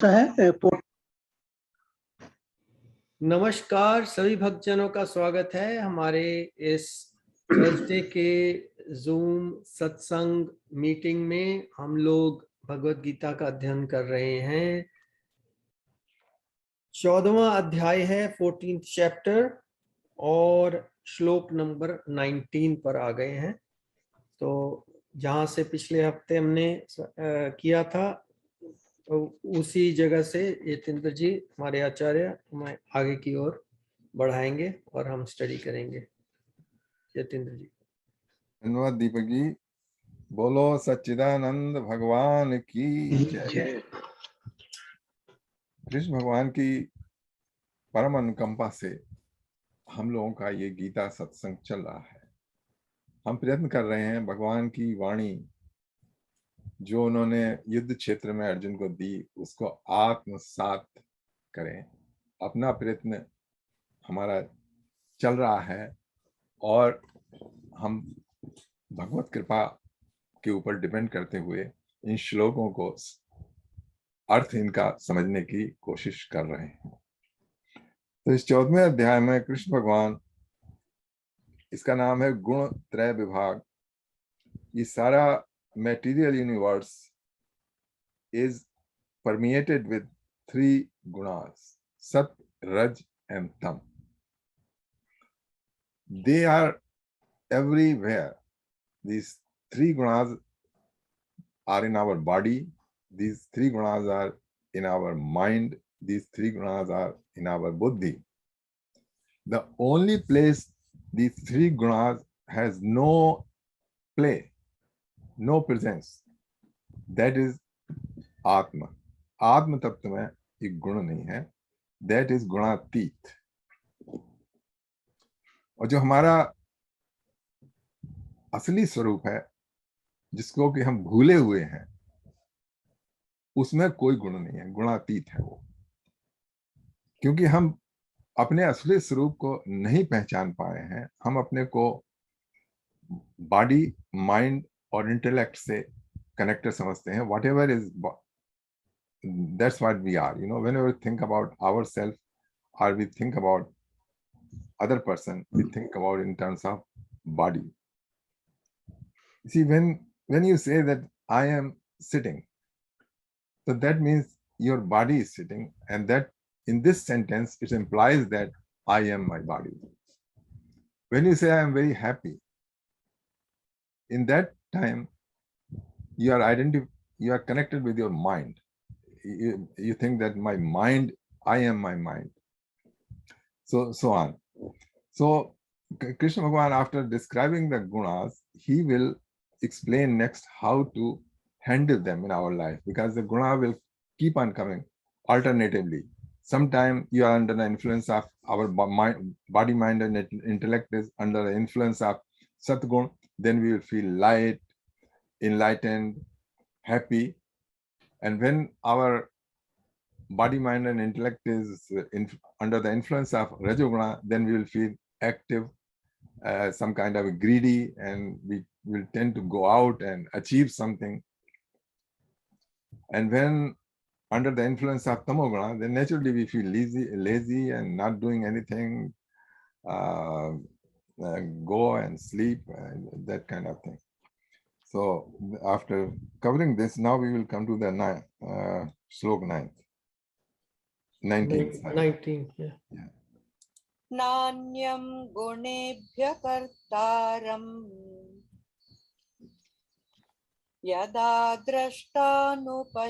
है। नमस्कार सभी भक्तजनों का स्वागत है हमारे इस थर्सडे के जूम सत्संग मीटिंग में। हम लोग भगवत गीता का अध्ययन कर रहे हैं। 14वां अध्याय है, 14th चैप्टर, और श्लोक नंबर 19 पर आ गए हैं। तो जहां से पिछले हफ्ते हमने किया था, तो उसी जगह से यतीन्द्र जी हमारे आचार्य हमें आगे की ओर बढ़ाएंगे और हम स्टडी करेंगे। यतीन्द्र जी। धन्यवाद दीपक जी। बोलो सच्चिदानंद भगवान की जय। कृष्ण भगवान की परम अनुकंपा से हम लोगों का ये गीता सत्संग चल रहा है। हम प्रयत्न कर रहे हैं भगवान की वाणी जो उन्होंने युद्ध क्षेत्र में अर्जुन को दी उसको आत्मसात करें। अपना प्रयत्न हमारा चल रहा है और हम भगवत कृपा के ऊपर डिपेंड करते हुए इन श्लोकों को अर्थ इनका समझने की कोशिश कर रहे हैं। तो इस 14वें अध्याय में कृष्ण भगवान, इसका नाम है गुण त्रय विभाग। ये सारा material universe is permeated with 3 gunas, sat, raj and tam. They are everywhere. These 3 gunas are in our body. These 3 gunas are in our mind. These 3 gunas are in our buddhi. The only place these 3 gunas has no play, no presence, that is Atma. आत्म तत्व में एक गुण नहीं है, that is गुणातीत। और जो हमारा असली स्वरूप है जिसको कि हम भूले हुए हैं, उसमें कोई गुण नहीं है, गुणातीत है वो। क्योंकि हम अपने असली स्वरूप को नहीं पहचान पाए हैं, हम अपने को बॉडी, माइंड और इंटेलेक्ट से कनेक्टेड समझते हैं। Whatever is, that's what we are. You know, whenever we think about ourselves or we think about other person, we think about in terms of body. See, when you say that I am sitting, so that means your body is sitting, and that in this sentence it implies that I am my body. When you say I am very happy, in that time you are connected with your mind. You think that my mind, I am my mind. So on. So Krishna Bhagavan, after describing the gunas, he will explain next how to handle them in our life, because the guna will keep on coming alternatively. Sometime you are under the influence of our body, mind and intellect is under the influence of Satgun, then we will feel light, enlightened, happy. And when our body, mind and intellect is under the influence of Rajoguna, then we will feel active, some kind of greedy, and we will tend to go out and achieve something. And when under the influence of Tamoguna, then naturally we feel lazy and not doing anything, go and sleep, and that kind of thing. So after covering this, now we will come to the slok 19. Yeah. नान्यं गुणेभ्य कर्तारम् यदा द्रष्टानुपश्यति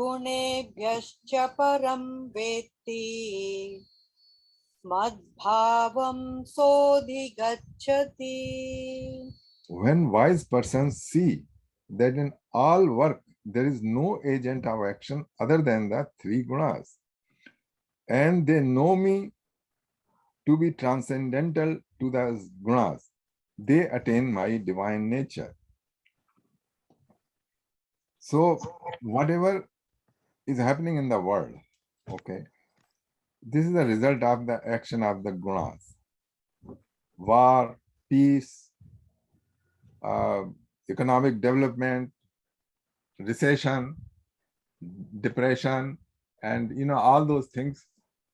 गुणेभ्यश्च परं वेत्ति मद्भावं सोऽधिगच्छति. When wise persons see that in all work there is no agent of action other than the 3 gunas, and they know me to be transcendental to the gunas, they attain my divine nature. So whatever is happening in the world, okay, this is the result of the action of the gunas. War, peace, economic development, recession, depression, and all those things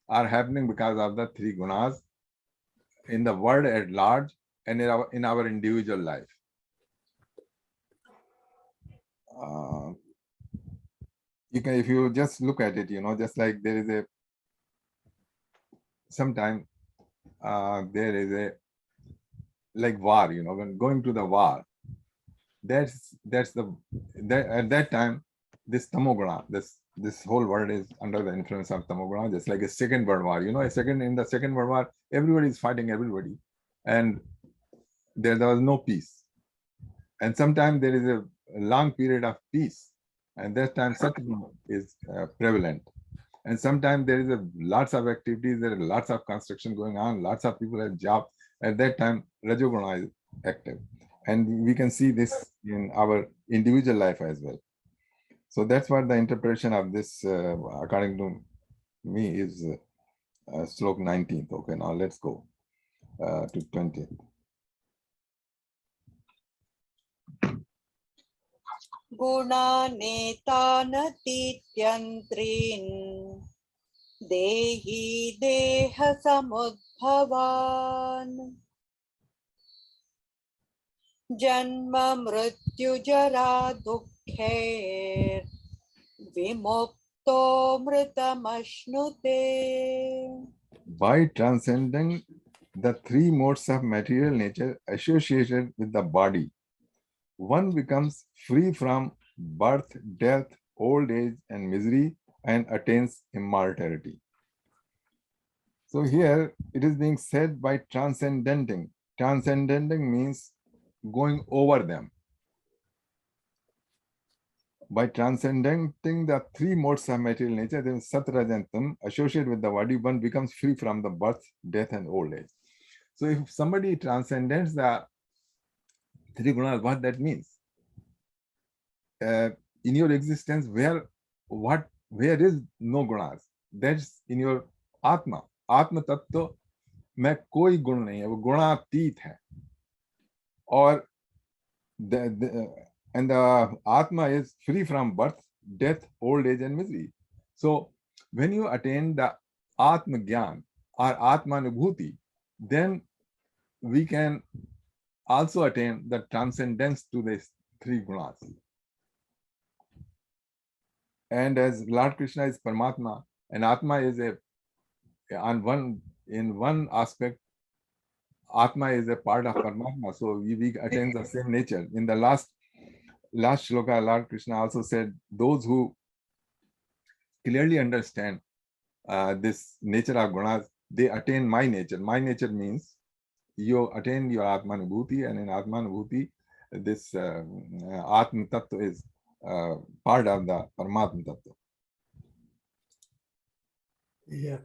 are happening because of the three gunas in the world at large and in our individual life. If you just look at it, just like there is sometimes there is like war, when going to the war, at that time, this tamoguna, this whole world is under the influence of tamoguna, just like a second world war. In the second world war, everybody is fighting everybody, and there was no peace. And sometimes there is a long period of peace, and that time sattva is prevalent. And sometimes there is lots of activities, there are lots of construction going on, lots of people have jobs. At that time, Rajoguna is active. And we can see this in our individual life as well. So that's what the interpretation of this, according to me, is Slok 19th. Okay, now let's go to 20th. गुणानेतानतीत्यन्त्रीन् देहि देहसमुद्भवान् जन्म मृत्युजरा दुःखैर्विमुक्तो मृतमश्नुते. By transcending the three modes of material nature associated with the body, one becomes free from birth, death, old age, and misery, and attains immortality. So here it is being said by transcending. Transcending means going over them. By transcending the three modes of material nature, then Satrajantam, associated with the body, one becomes free from the birth, death, and old age. So if somebody transcends the three gunas, what that means? In your existence, where is no gunas? That's in your Atma. Atma Tattva में कोई गुण नहीं है, वो गुणातीत है. और and the Atma is free from birth, death, old age, and misery. So when you attain the Atma Gyan or Atma Anubhuti, then we can also attain the transcendence to these three gunas. And as Lord Krishna is Paramatma, and Atma is in one aspect, Atma is a part of Paramatma, so we attain the same nature. In the last shloka, Lord Krishna also said, those who clearly understand this nature of gunas, they attain my nature. My nature means you attain your Atmanubhuti, and in Atmanubhuti, this Atma Tattva is part of the Paramatma Tattva. Yeah.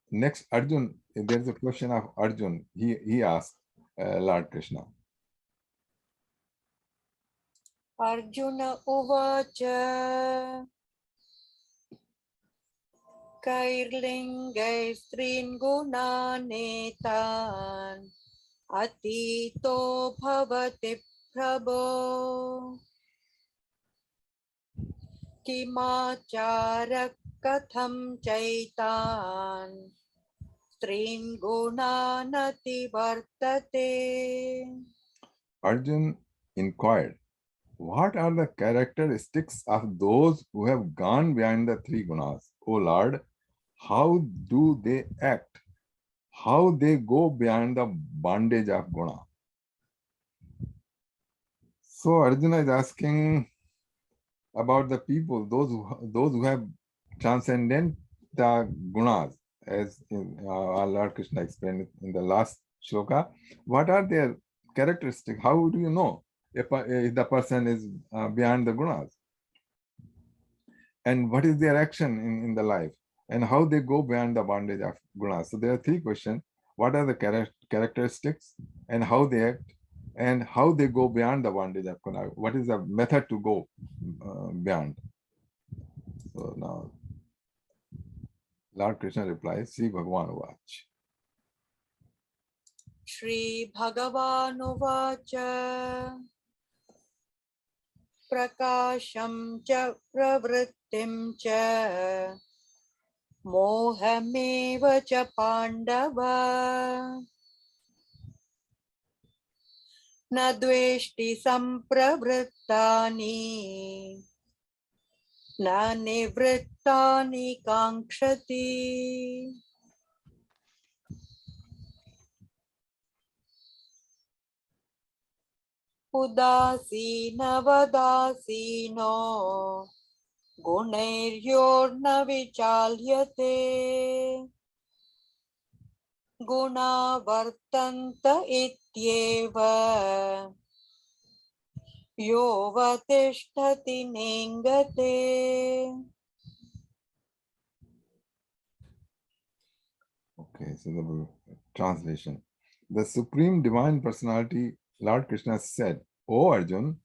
Next Arjun, there's a question of Arjun. He asked Lord Krishna. Arjuna uvacha kairlingay strin gunanetan atito bhavati prabho kimacharak katham chaitan strin gunanati vartate. Arjun inquired, what are the characteristics of those who have gone beyond the three gunas? O Lord, how do they act? How they go beyond the bondage of guna? So Arjuna is asking about the people, those who have transcended the gunas, as our Lord Krishna explained in the last shloka. What are their characteristics? How do you know if the person is beyond the gunas? And what is their action in the life? And how they go beyond the bondage of gunas? So there are three questions. What are the characteristics, and how they act, and how they go beyond the bondage of guna? What is the method to go beyond? So now Lord Krishna replies, Sri Bhagavan Vach. Shri Bhagavan uvacha प्रकाशं च प्रवृत्तिं च मोहमेव च पाण्डव न द्वेष्टि सम्प्रवृत्तानि न निवृत्तानि काङ्क्षति उदासीनवदासीनो गुणैर्योर्न विचाल्यते गुणा वर्तन्त इत्येव योऽवतिष्ठति नेङ्गते Okay, so the translation. The Supreme Divine Personality, Lord Krishna said, O Arjun,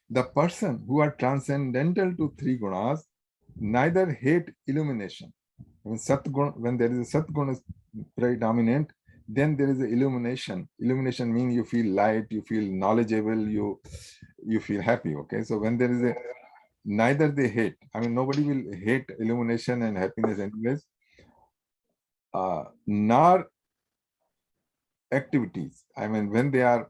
the person who are transcendental to three gunas neither hate illumination. When there is a Satguna predominant, then there is a illumination. Illumination means you feel light, you feel knowledgeable, you feel happy. Okay, so when there is a neither they hate. I mean, nobody will hate illumination and happiness anyways. Nor activities. I mean, when they are,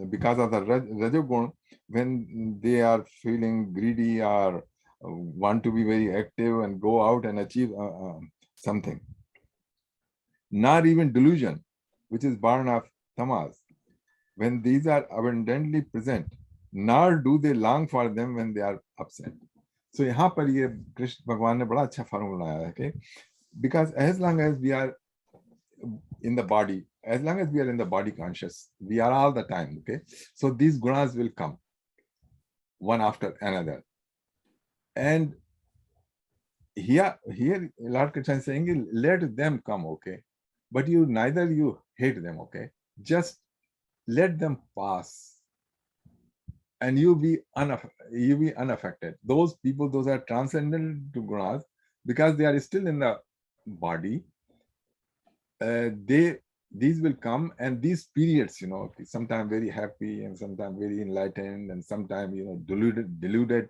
because of the Rajagun, when they are feeling greedy or want to be very active and go out and achieve something. Nor even delusion, which is born of tamas. When these are abundantly present, nor do they long for them when they are absent. So यहाँ पर ये कृष्ण भगवान ने बड़ा अच्छा formula लगाया है कि because as long as we are in the body, as long as we are in the body conscious, we are all the time, okay? So these gunas will come one after another. And here Lord Krishna is saying, let them come, okay? But neither you hate them, okay? Just let them pass. And you be unaffected. Those people, those are transcendental to gunas, because they are still in the body. These will come, and these periods, sometimes very happy and sometimes very enlightened and sometimes deluded,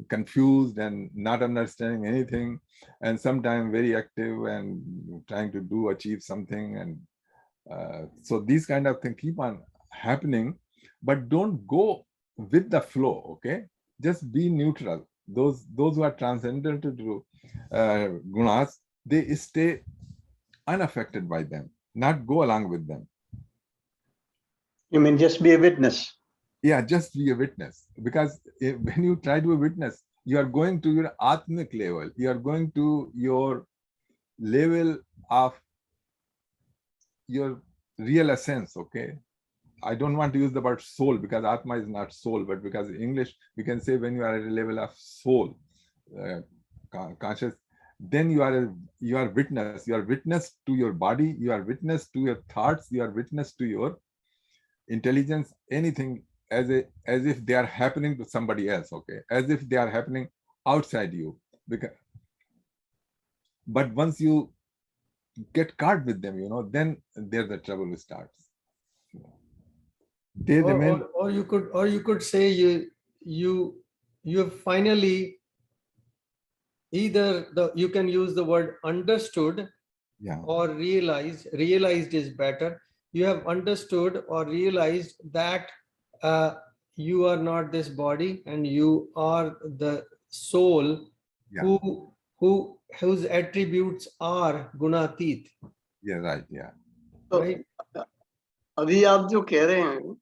confused and not understanding anything, and sometimes very active and trying to achieve something. And so these kind of things keep on happening, but don't go with the flow, okay? Just be neutral. Those who are transcendental to gunas, they stay unaffected by them, not go along with them. You mean just be a witness? Yeah, just be a witness. Because when you try to be a witness, you are going to your atmic level. You are going to your level of your real essence, okay? I don't want to use the word soul because Atma is not soul, but because in English, we can say when you are at a level of soul, conscious, then you are witness. You are witness to your body, you are witness to your thoughts, you are witness to your intelligence, anything as if they are happening to somebody else, okay? As if they are happening outside you. But once you get caught with them, then there the trouble starts. They remain. Or you could say you finally either you can use the word understood, Yeah. or realized. Realized is better. You have understood or realized that you are not this body and you are the soul. Yeah. Whose attributes are gunatit. Yeah, right. Yeah. तो Right. अभी आप जो कह रहे हैं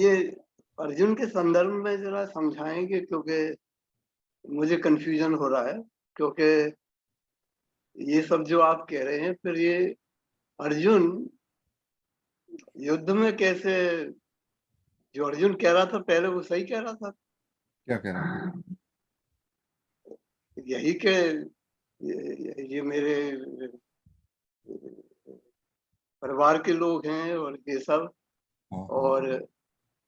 ये अर्जुन के संदर्भ में जरा समझाएंगे, क्योंकि मुझे कंफ्यूजन हो रहा है। क्योंकि ये सब जो आप कह रहे हैं, फिर ये अर्जुन युद्ध में कैसे, जो अर्जुन कह रहा था पहले वो सही कह रहा था? क्या कह रहा है? यही के ये मेरे परिवार के लोग हैं और ये सब, और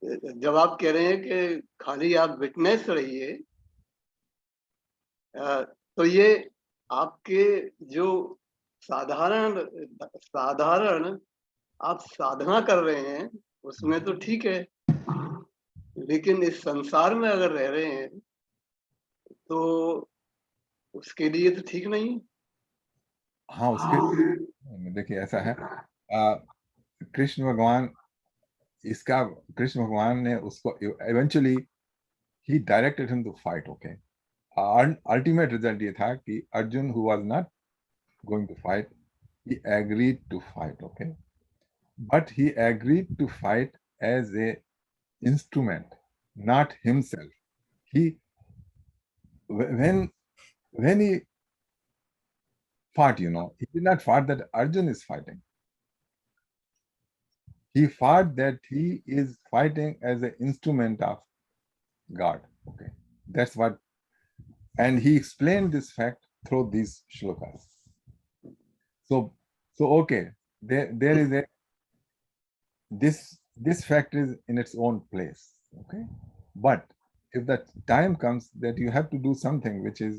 जब आप कह रहे हैं कि खाली आप विटनेस रहिए, तो ये आपके जो साधारण आप साधना कर रहे हैं उसमें तो ठीक है, लेकिन इस संसार में अगर रह रहे हैं तो उसके लिए तो ठीक नहीं है। हाँ, उसके देखिए ऐसा है, कृष्ण भगवान इसका कृष्ण भगवान ने उसको इवेंचुअली ही directed him to fight. Okay, ultimate result ये था कि Arjun who was not going to fight, he agreed to fight. Okay, but he agreed to fight as a instrument, not himself. He when he fought, he did not fight that Arjun is fighting. He fought that he is fighting as an instrument of God. Okay, that's what, and he explained this fact through these shlokas. So okay, there is a this fact is in its own place. Okay, but if the time comes that you have to do something which is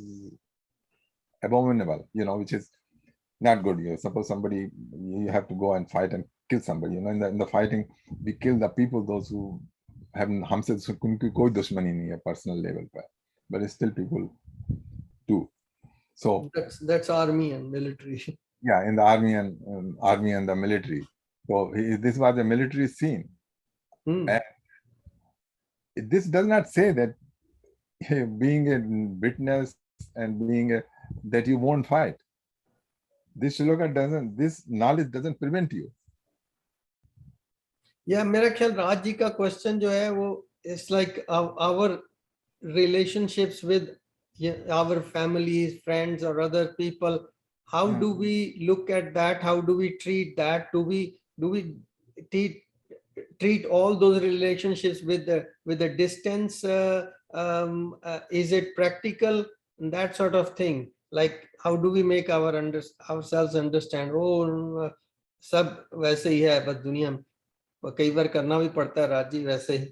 abominable, which is not good, suppose somebody, you have to go and fight and kill somebody, in the fighting we kill the people, those who have हमसे उनकी कोई दुश्मनी नहीं है personal level पर, but still people do. So that's army and military. Yeah, in the army and the military. So this was a military scene. And this does not say that being a witness and being that you won't fight. This knowledge doesn't prevent you. Yeah, मेरा ख्याल राज जी का question जो है वो it's like our relationships with our families, friends or other people. How do we look at that? How do we treat that? Do we treat all those relationships with the distance? Is it practical? And that sort of thing. Like how do we make ourselves understand? Oh, सब वैसे ही है, बस दुनिया में कई बार करना भी पड़ता है राज जी वैसे ही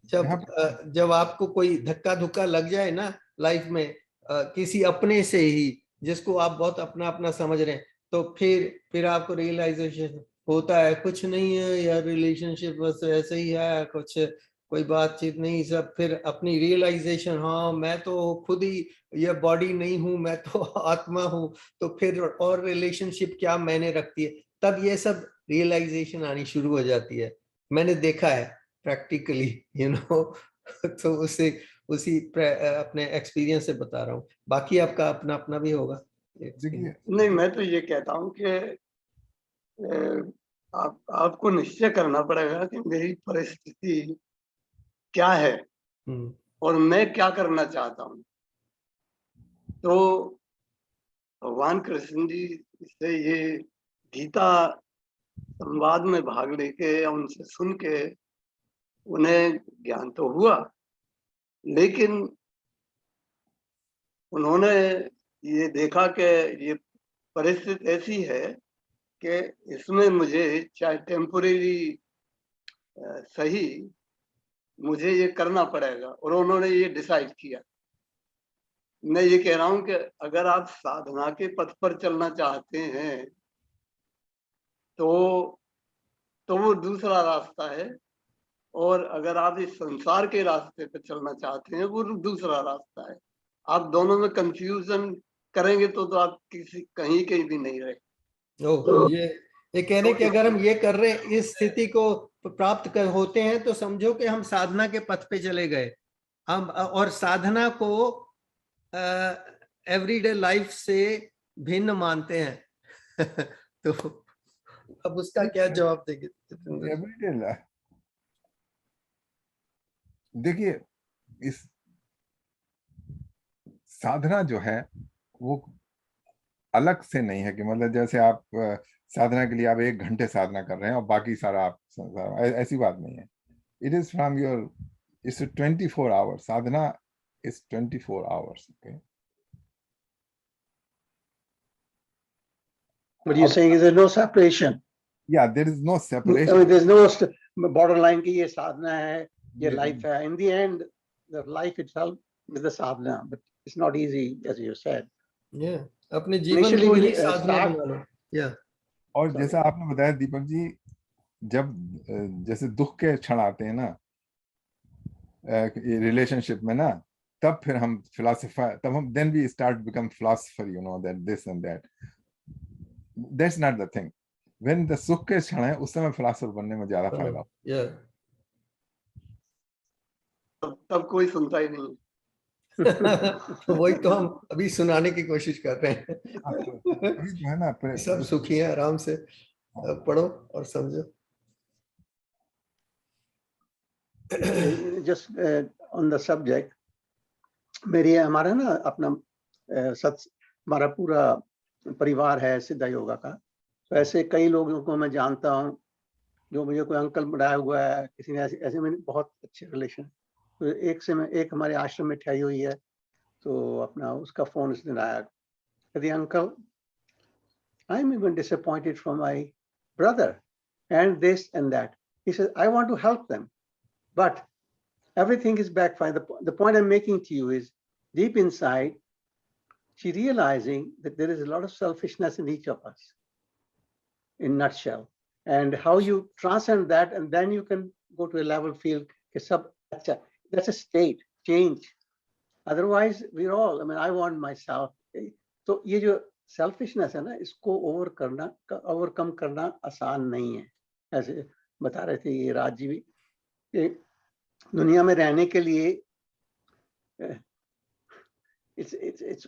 जब आपको कोई धक्का धुक्का लग जाए ना लाइफ में, किसी अपने से ही जिसको आप बहुत अपना अपना समझ रहे हैं, तो फिर आपको रियलाइजेशन होता है कुछ नहीं है यार, रिलेशनशिप बस ऐसे ही है, कुछ कोई बातचीत नहीं, सब फिर अपनी रियलाइजेशन, हाँ मैं तो खुद ही ये बॉडी नहीं हूं, मैं तो आत्मा हूं, तो फिर और रिलेशनशिप क्या मायने रखती है, तब ये सब रियलाइजेशन आनी शुरू हो जाती है। मैंने देखा है प्रैक्टिकली, तो उसी अपने एक्सपीरियंस से बता रहा हूँ, बाकी आपका अपना अपना भी होगा। नहीं, मैं तो ये कहता हूँ कि आपको निश्चय करना पड़ेगा कि मेरी परिस्थिति क्या है और मैं क्या करना चाहता हूँ। तो भगवान कृष्ण जी से ये गीता संवाद में भाग लेके या उनसे सुन के उन्हें ज्ञान तो हुआ, लेकिन उन्होंने ये देखा कि ये परिस्थिति ऐसी है कि इसमें मुझे चाहे टेम्पोरेरी सही मुझे ये करना पड़ेगा, और उन्होंने ये डिसाइड किया। मैं ये कह रहा हूं कि अगर आप साधना के पथ पर चलना चाहते हैं तो वो दूसरा रास्ता है, और अगर आप इस संसार के रास्ते पर चलना चाहते हैं वो दूसरा रास्ता है। आप दोनों में कंफ्यूजन करेंगे तो आप कहीं भी नहीं रहे। ये कह रहे कि अगर हम ये कर रहे हैं, इस स्थिति को प्राप्त होते हैं, तो समझो कि हम साधना के पथ पे चले गए हम, और साधना को एवरीडे लाइफ से भिन्न मानते हैं तो अब उसका क्या जवाब देंगे? एवरीडे लाइफ, देखिए इस साधना जो है वो अलग से नहीं है कि मतलब जैसे आप साधना के लिए आप 1 घंटे साधना कर रहे हैं और बाकी सारा आप, ऐसी बात नहीं है। It is from your, it's 24 hours, Sadhana is 24 hours. Okay, what you're saying is there's no separation. Yeah, there is no separation. I mean, there's no borderline ki ye sadhana hai, ye life hai. In the end, the life itself is the sadhana, but it's not easy, as you said. Yeah, अपने जीवन को ही साधना बना लो। Yeah. और जैसा आपने बताया दीपक जी, जब जैसे दुख के क्षण आते हैं ना रिलेशनशिप में ना, तब फिर हम फिलोसोफर, तब हम then we start become philosopher, you know, that this and that, that's not the thing. When the सुख के क्षण है उस समय फिलोसोफर बनने में ज्यादा फायदा। Yeah. तब कोई सुनता ही नहीं। वही तो हम अभी सुनाने की कोशिश कर रहे हैं। अभी जो है ना सब सुखी हैं, आराम से पढ़ो और समझो। Just on the subject, मेरी हमारा ना अपना हमारा पूरा परिवार है सिद्धा योगा का। तो ऐसे कई लोगों को मैं जानता हूँ जो मुझे कोई अंकल बनाया हुआ है, किसी ने ऐसे में बहुत अच्छे रिलेशन। तो एक हमारे आश्रम में ठहरी हुई है, तो अपना उसका फोन इस दिन आया, कहती uncle I am even disappointed from my brother and this and that. He said I want to help them but everything is backfire. The point I'm making to you is deep inside, she realizing that there is a lot of selfishness in each of us, in nutshell, and how you transcend that, and then you can go to a level field. That's a state change. Otherwise, we're all. I mean, I want myself. तो ये जो selfishness है ना, इसको overcome करना आसान नहीं है। ऐसे बता रहे थे ये राज जी भी, दुनिया में रहने के लिए it's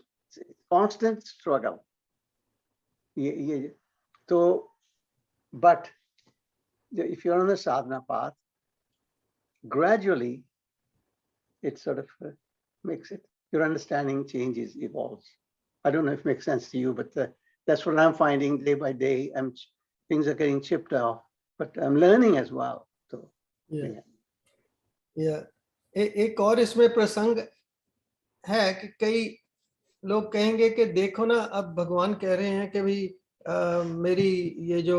constant struggle. ये तो but if you're on the sadhana path, gradually it sort of makes it, your understanding changes, evolves. I don't know if it makes sense to you, but that's what I'm finding day by day. Things are getting chipped off, but I'm learning as well. So yeah. एक और इसमें प्रसंग है कि कई लोग कहेंगे कि देखो ना, अब भगवान कह रहे हैं कि भाई मेरी ये जो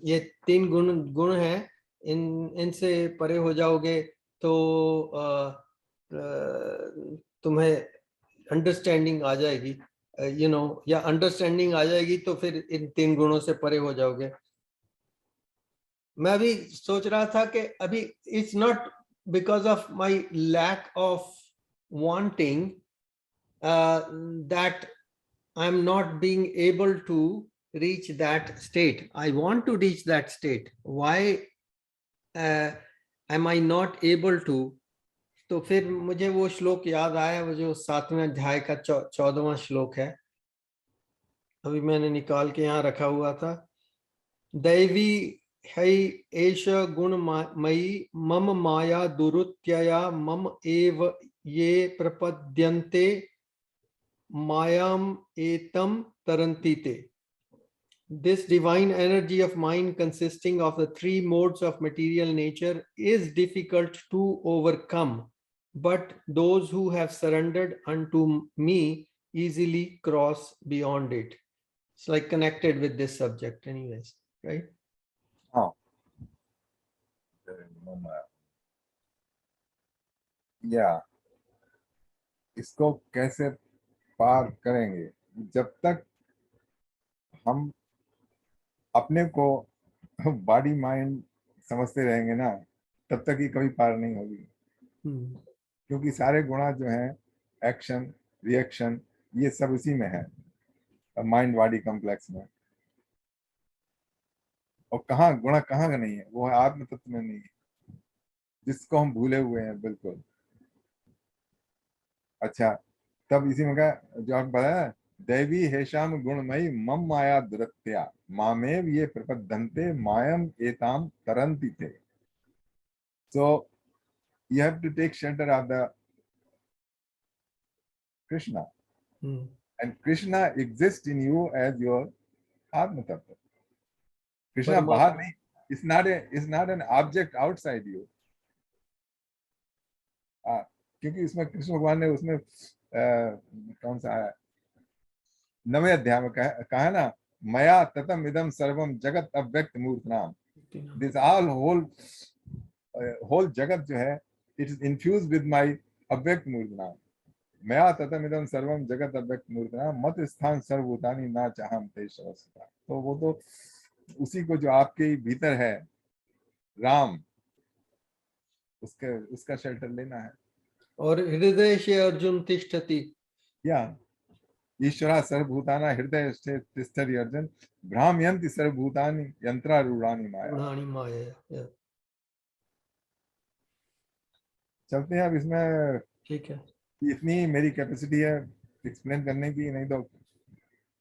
ये 3 गुण हैं, इनसे परे हो जाओगे तो तुम्हें अंडरस्टैंडिंग आ जाएगी, यू नो, या अंडरस्टैंडिंग आ जाएगी तो फिर इन 3 गुणों से परे हो जाओगे। मैं भी सोच रहा था कि अभी it's not because of my lack of wanting that I'm not being able to reach that state. I want to reach that state. Why am I not able to? तो फिर मुझे वो श्लोक याद आया, वो जो 7वें अध्याय का 14वां श्लोक है, अभी मैंने निकाल के यहाँ रखा हुआ था। दैवी है एष गुणमयी मम माया दुरुत्यया मम एव ये प्रपद्यन्ते mayam etam tarantite. This divine energy of mind consisting of the 3 modes of material nature is difficult to overcome, but those who have surrendered unto me easily cross beyond it. It's like connected with this subject anyways, right? हाँ, या इसको कैसे पार करेंगे? जब तक हम अपने को बॉडी माइंड समझते रहेंगे ना, तब तक ये कभी पार नहीं होगी। क्योंकि सारे गुणा जो हैं, एक्शन, रिएक्शन, ये सब उसी में है, माइंड बॉडी कॉम्प्लेक्स में। और कहाँ गुणा कहाँ का नहीं है? वो है आत्म तत्व में नहीं है, जिसको हम भूले हुए हैं बिल्कुल। अच्छा, तब इसी में क्या जो आप बताया, दैवी हेशाम गुणमयी मम माया दुरत्या मामेव ये प्रपद्यन्ते मायम एताम तरन्ति थे। So you have to take shelter of the Krishna, and Krishna exists in you as your Atma Tattva. Krishna bahar nahi, it's not an object outside you. क्योंकि इसमें कृष्ण भगवान ने उसमें कौन सा है 9वें अध्याय में कहा ना, मया ततम इदम सर्वम जगत अव्यक्त मूर्त नाम। दिस ऑल होल जगत जो है, it is infuse with my अव्यक्त मूर्त नाम। मया ततम इदम सर्वम जगत अव्यक्त मूर्त नाम मत स्थान सर्वभूतानि ना चाहम ते सर्वस्ता। तो वो तो उसी को जो आपके भीतर है, राम, उसका शेल्टर लेना है। और हृदय से अर्जुन तिष्ठति। या ईश्वरा सर्वभूताना हृदय तिष्ठति अर्जुन, भ्रामयन्ति सर्वभूतानि यंत्रारूढ़ानि माया। गुणानि माया। या, चलते हैं अब इसमें। ठीक है। इतनी मेरी कैपेसिटी है एक्सप्लेन करने की, नहीं तो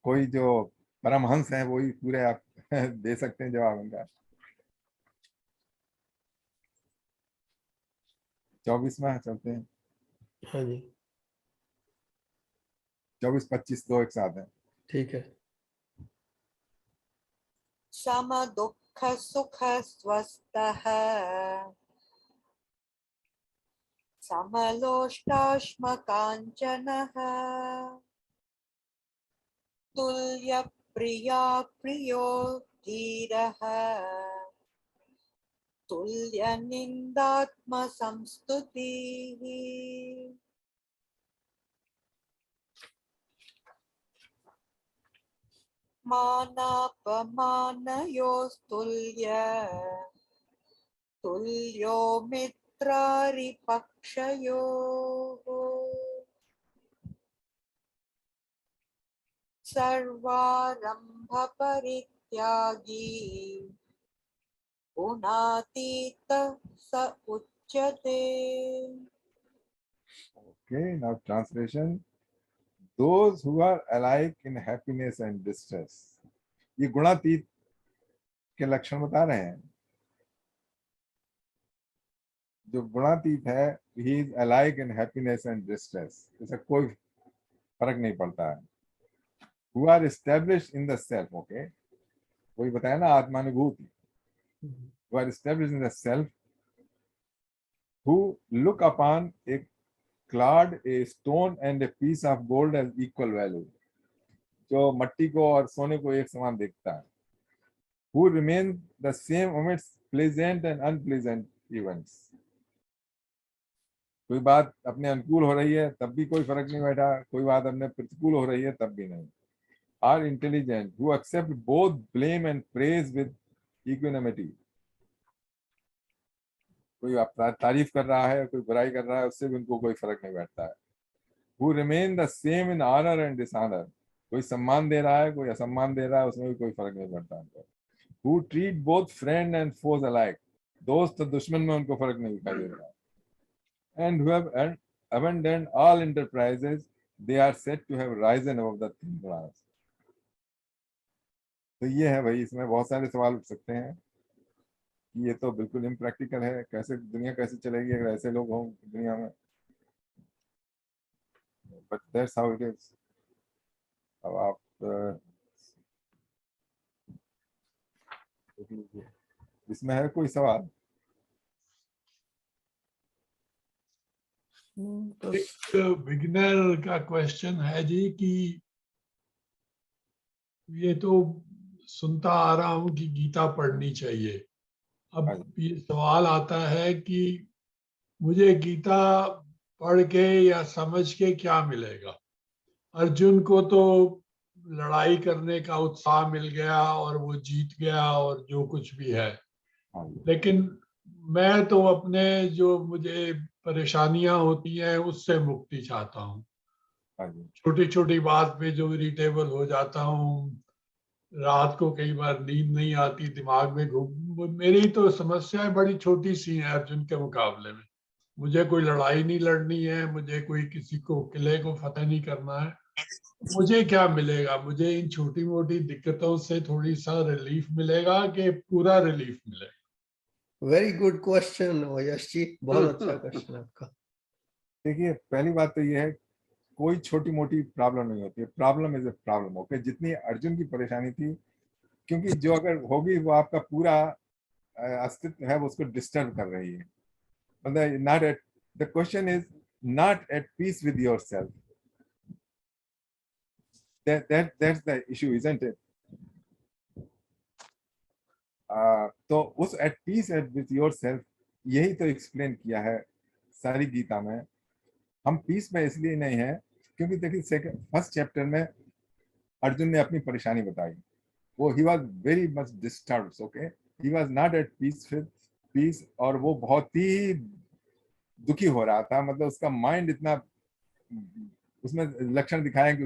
कोई जो परमहंस है वही पूरे आप दे सकते हैं जवाब उनका। 24वां चलते हैं। हाँ जी, 24-25 दो एक साथ है। ठीक है। सम दुःख सुख स्वस्थः समलोष्टाश्मकाञ्चनः तुल्य प्रिया प्रियो धीरः तुल्य निन्दात्म संस्तुतिः। मानापमानयोस्तुल्य तुल्यो मित्रारिपक्षयोः सर्वारंभ परित्यागी गुणातीत स उच्यते। Okay, now translation. Those who are alike in happiness and distress. ये गुणातीत के लक्षण बता रहे हैं। जो गुणातीत है, he is alike in happiness and distress. इससे कोई फर्क नहीं पड़ता है। Who are established in the self, okay? वही बताया ना आत्मानुभूति। Who are established in the self, who look upon a clod, a stone and a piece of gold as equal value. जो मट्टी को और सोने को एक समान देखता है। Who remain the same amidst pleasant and unpleasant events. कोई बात अपने अनुकूल हो रही है तब भी कोई फर्क नहीं बैठा, कोई बात अपने प्रतिकूल हो रही है तब भी नहीं। Are intelligent, who accept both blame and praise with equanimity. कोई तारीफ कर रहा है, कोई बुराई कर रहा है, उससे भी उनको कोई फर्क नहीं बैठता है। Who remain the same in honor and dishonor. कोई सम्मान दे रहा है, कोई असम्मान दे रहा है, उसमें भी कोई फर्क नहीं पड़ता उनको। Who treat both friend and foes alike. दोस्त और दुश्मन में उनको फर्क नहीं दिखाई दे रहा। And who have abandoned all enterprises, they are said to have risen above the thin glass. तो ये है भाई, इसमें बहुत सारे सवाल उठ सकते हैं कि ये तो बिल्कुल इम्प्रैक्टिकल है, कैसे दुनिया कैसे चलेगी अगर ऐसे लोग हों दुनिया में। But that's how it is. अब आप इसमें है कोई सवाल? एक बिगिनर का क्वेश्चन है जी कि ये तो सुनता आ रहा हूँ कि गीता पढ़नी चाहिए। अब ये सवाल आता है कि मुझे गीता पढ़ के या समझ के क्या मिलेगा? अर्जुन को तो लड़ाई करने का उत्साह मिल गया और वो जीत गया और जो कुछ भी है, लेकिन मैं तो अपने जो मुझे परेशानियां होती हैं उससे मुक्ति चाहता हूँ। छोटी छोटी बात पे जो इरिटेबल हो जाता हूँ, रात को कई बार नींद नहीं आती, दिमाग में घूम, मेरी तो समस्याएं बड़ी छोटी सी हैं अर्जुन के मुकाबले में। मुझे कोई लड़ाई नहीं लड़नी है, मुझे कोई किसी को किले को फतेह नहीं करना है। मुझे क्या मिलेगा? मुझे इन छोटी मोटी दिक्कतों से थोड़ी सा रिलीफ मिलेगा कि पूरा रिलीफ मिलेगा? Very good question Yash ji, बहुत अच्छा क्वेश्चन आपका। देखिए, पहली बात तो ये है, कोई छोटी मोटी प्रॉब्लम नहीं होती है। Problem is a problem. Okay, जितनी अर्जुन की परेशानी थी, क्योंकि जो अगर होगी वो आपका पूरा अस्तित्व है वो उसको डिस्टर्ब कर रही है। मतलब not at the question is not at peace with yourself, that's the issue, isn't it? तो उस एट पीस विद योरसेल्फ, यही तो एक्सप्लेन किया है सारी गीता में। हम पीस में इसलिए नहीं है क्योंकि देखिए फर्स्ट चैप्टर में अर्जुन ने अपनी परेशानी बताई, वो he was very much disturbed, okay, he was not at peace, और वो बहुत ही दुखी हो रहा था, मतलब उसका माइंड इतना, उसमें लक्षण दिखाए कि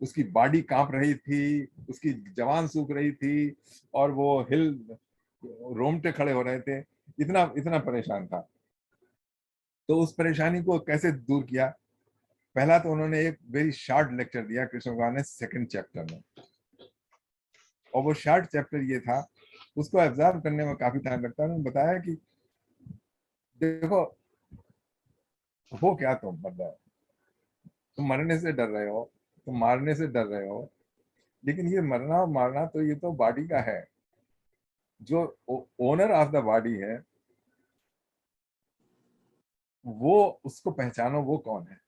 उसकी बॉडी कांप रही थी, उसकी जवान सूख रही थी, और वो रोमटे खड़े हो रहे थे, इतना परेशान था। तो उस परेशानी को कैसे दूर किया? पहला तो उन्होंने एक वेरी शॉर्ट लेक्चर दिया कृष्ण भगवान ने 2nd चैप्टर में, और वो शॉर्ट चैप्टर ये था, उसको ऑब्जर्व करने में काफी टाइम लगता है। उन्होंने बताया कि देखो हो क्या तुम, मतलब तुम मरने से डर रहे हो, तुम मारने से डर रहे हो, लेकिन ये मरना और मारना तो ये तो बॉडी का है। जो ओनर ऑफ द बॉडी है वो, उसको पहचानो वो कौन है।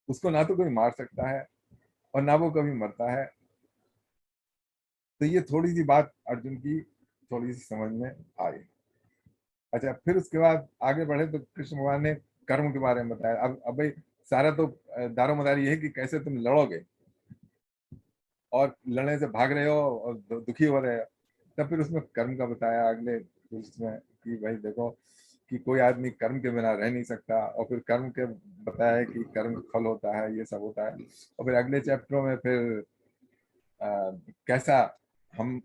उसको ना तो कोई मार सकता है और ना वो कभी मरता है। तो ये थोड़ी सी बात अर्जुन की थोड़ी सी समझ में आई। अच्छा, फिर उसके बाद आगे बढ़े तो कृष्ण भगवान ने कर्म के बारे में बताया। अब भाई सारा तो दारोमदारी ये है कि कैसे तुम लड़ोगे, और लड़ने से भाग रहे हो और दुखी हो रहे हो। तब फिर उसमें कर्म का बताया अगले उसमें कि भाई देखो कि कोई आदमी कर्म के बिना रह नहीं सकता, और फिर कर्म के बताया कि कर्म फल होता है, ये सब होता है। और फिर अगले चैप्टरों में फिर कैसा हम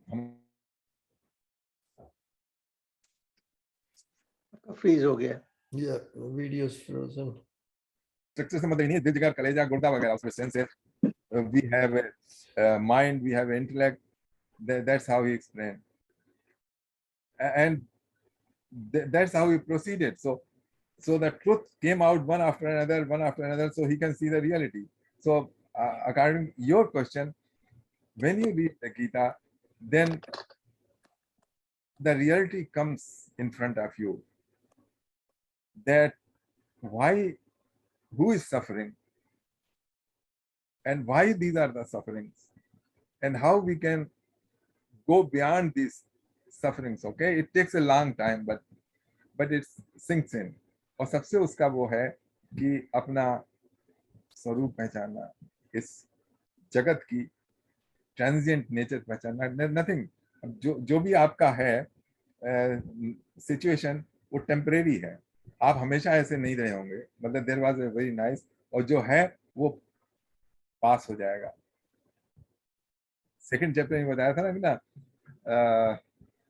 फ्रीज हो गया। Video frozen. स्ट्रक्चर से मतलब नहीं, दिल जिगर कलेजा गुर्दा वगैरह, उसमें सेंस है। We have mind, we have intellect, that's how he explained, and that's how he proceeded. So the truth came out one after another, so he can see the reality. So according to your question, when you read the Gita, then the reality comes in front of you, that who is suffering, and why these are the sufferings, and how we can go beyond these sufferings. Okay, it takes a long time, but it sinks in. और सबसे उसका वो है कि अपना स्वरूप पहचानना, इस जगत की ट्रांजिएंट नेचर पहचानना। नथिंग, जो भी आपका है सिचुएशन, वो टेम्परेरी है। आप हमेशा ऐसे नहीं रहे होंगे, मतलब there was a very nice, और जो है वो पास हो जाएगा। 2nd चैप्टर में बताया था ना,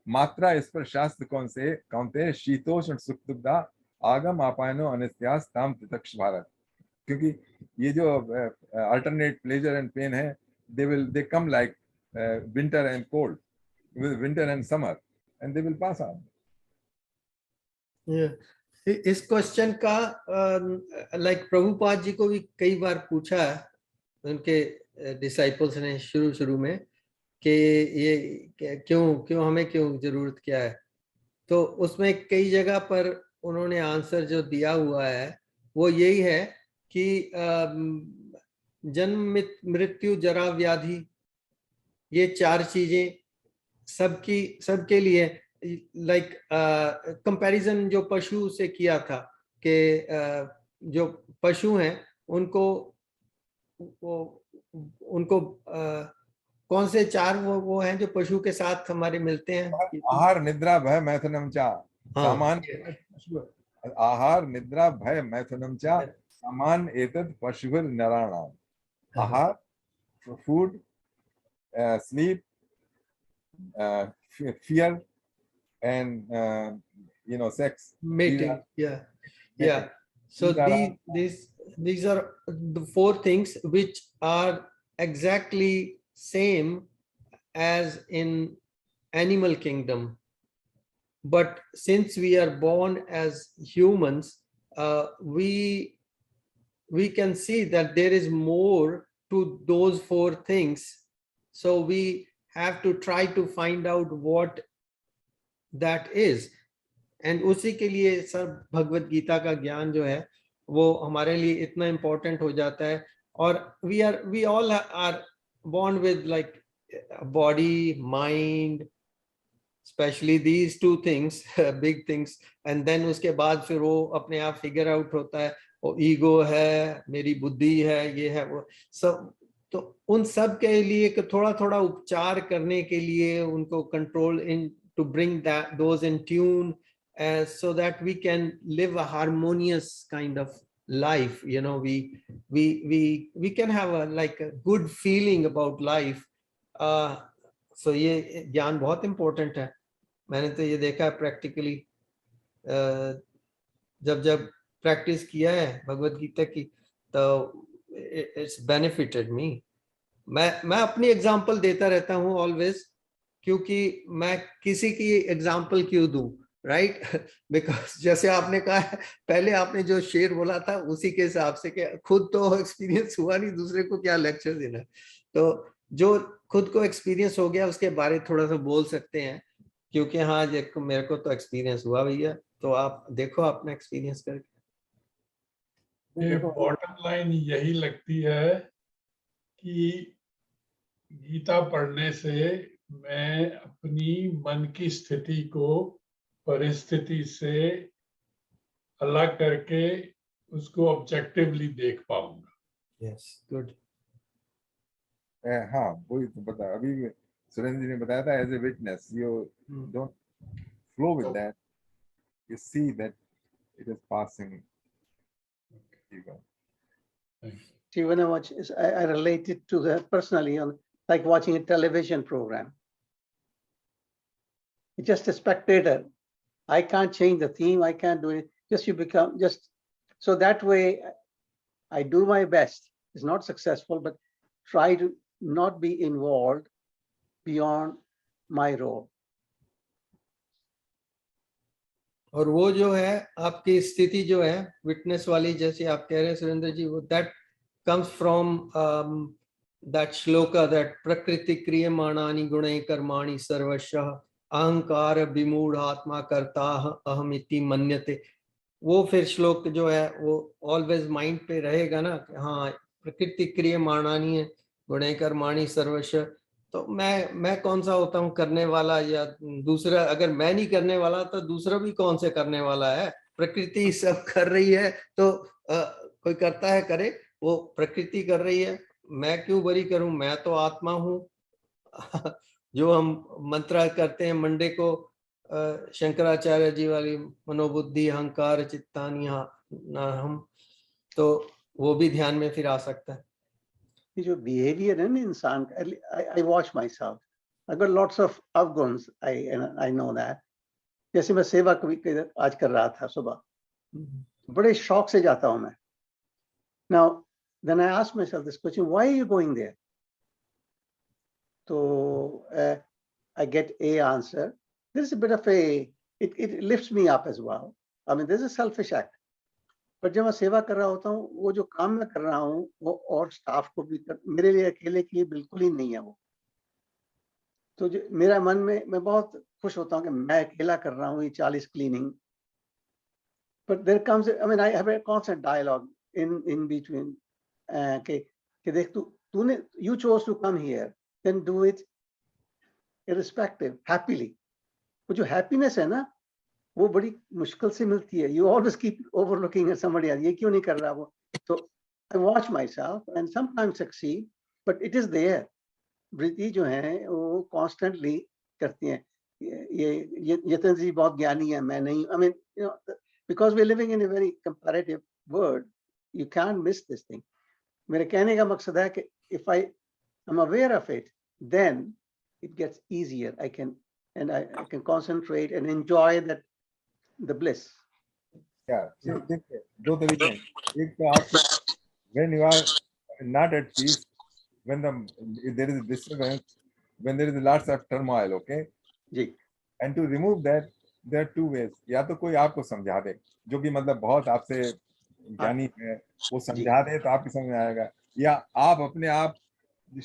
मात्रा इस पर शास्त्र कौनते शीतोष्ण सुख दुग्धा आगम आपायनो अनित्यास ताम तितक्ष भारत। क्योंकि ये जो अल्टरनेट प्लेजर एंड पेन है, they come like winter and cold, winter and summer, and they will pass on. इस क्वेश्चन का लाइक प्रभुपाद जी को भी कई बार पूछा है उनके डिसाइपल्स ने शुरू में कि ये क्यों हमें क्यों जरूरत क्या है। तो उसमें कई जगह पर उन्होंने आंसर जो दिया हुआ है वो यही है कि जन्म मृत्यु जरा व्याधि, ये 4 चीजें सबके लिए, लाइक कंपैरिजन जो पशु से किया था कि जो पशु हैं उनको कौन से 4 वो हैं जो पशु के साथ हमारे मिलते हैं? आहार निद्रा भय मैथुनम चा सामान्य, आहार निद्रा भय मैथुनम चा सामान्य एतद पशुभिर नराणाम। आहार, food, sleep, fear, and sex, mating. Yeah. So these are the 4 things which are exactly same as in animal kingdom, but since we are born as humans, we can see that there is more to those 4 things, so we have to try to find out what that is, and उसी के लिए सब भगवत गीता का ज्ञान जो है वो हमारे लिए इतना important हो जाता है। और we all are born with like body, mind, especially these 2 things, big things, and then उसके बाद फिर वो अपने आप figure out होता है, वो ईगो है, मेरी बुद्धि है, ये है वो सब। तो उन सब के लिए थोड़ा थोड़ा उपचार करने के लिए उनको control in to bring that those in tune so that we can live a harmonious kind of life, you know, we can have a like a good feeling about life. So ये ज्ञान बहुत important है. मैंने तो ये देखा है practically, जब जब प्रैक्टिस किया है भगवत गीता की, तो इट्स बेनिफिटेड मी. मैं अपनी एग्जांपल देता रहता हूँ ऑलवेज, क्योंकि मैं किसी की एग्जांपल क्यों दूं, राइट? बिकॉज जैसे आपने कहा है, पहले आपने जो शेर बोला था उसी के हिसाब से कि खुद तो एक्सपीरियंस हुआ नहीं, दूसरे को क्या लेक्चर देना. तो जो खुद को एक्सपीरियंस हो गया उसके बारे में थोड़ा सा बोल सकते हैं, क्योंकि हाँ मेरे को तो एक्सपीरियंस हुआ भैया, तो आप देखो अपना एक्सपीरियंस करके. ये बॉटम लाइन यही लगती है कि गीता पढ़ने से मैं अपनी मन की स्थिति को परिस्थिति से अलग करके उसको ऑब्जेक्टिवली देख पाऊंगा. Yes, good. हाँ वही तो बता, अभी सुरेंद्र जी ने बताया था, as a witness you don't flow with that, you see that it is passing. See, when I watch, I relate it to that personally, on like watching a television program. You're just a spectator. I can't change the theme. I can't do it. Just you become just, so that way I do my best. It's not successful, but try to not be involved beyond my role. और वो जो है आपकी स्थिति जो है witness वाली, जैसे आप कह रहे हैं सुरेंद्र जी, वो that comes from that shloka, that प्रकृति क्रियमाणानि गुणैः कर्माणि सर्वशः अहंकार विमूढ़ आत्मा कर्ता अहमिति मन्यते. वो फिर श्लोक जो है वो ऑलवेज माइंड पे रहेगा ना, हाँ प्रकृति क्रियमाणानि गुणैः कर्माणि सर्वशः. तो मैं कौन सा होता हूँ करने वाला, या दूसरा? अगर मैं नहीं करने वाला तो दूसरा भी कौन से करने वाला है? प्रकृति सब कर रही है तो कोई करता है करे, वो प्रकृति कर रही है, मैं क्यों बरी करूं? मैं तो आत्मा हूँ. जो हम मंत्र करते हैं मंडे को, शंकराचार्य जी वाली मनोबुद्धि अहंकार चित्तानि हम, तो वो भी ध्यान में फिर आ सकता है. जो behavior है ना इंसान का, I watch myself. I got lots of अवगुण्स, I know that. जैसे मैं सेवा कभी आज कर रहा था सुबह, बड़े शौक से जाता हूं मैं. Now then I ask myself this question, why are you going there? So I get a answer. There's a bit of it lifts me up as well. I mean, there's a selfish act. पर जब मैं सेवा कर रहा होता हूँ, वो जो काम मैं कर रहा हूँ वो और स्टाफ को भी मेरे लिए अकेले के लिए बिल्कुल ही नहीं है वो. तो जो मेरा मन में, मैं बहुत खुश होता हूँ कि मैं अकेला कर रहा हूँ ये 40 cleaning. But there comes, I mean, I have a constant dialogue in between. कि देख तूने, you chose to come here, then do it irrespective, happily. वो जो happiness है ना, वो बड़ी मुश्किल से मिलती है. You always keep overlooking at somebody else. ये क्यों नहीं कर रहा वो? So I watch myself and sometimes succeed, but it is there. वृत्ति जो है वो constantly करती है. ये यतन जी बहुत ज्ञानी है, मैं नहीं. I mean, you know, because we're living in a very comparative world, you can't miss this thing. मेरे कहने का मकसद है कि if I am aware of it, then it gets easier. I can concentrate and enjoy that. The bliss. Yeah, देखिए दो तरीके हैं. एक तो आप when you are not at peace, when there is a disturbance, when there is lots of turmoil, okay? Ji. And to remove that, there are two ways. या तो कोई आपको समझा दे, जो कि मतलब बहुत आपसे ज्ञानी है, वो समझा दे तो आपकी समझ में आएगा, या आप अपने आप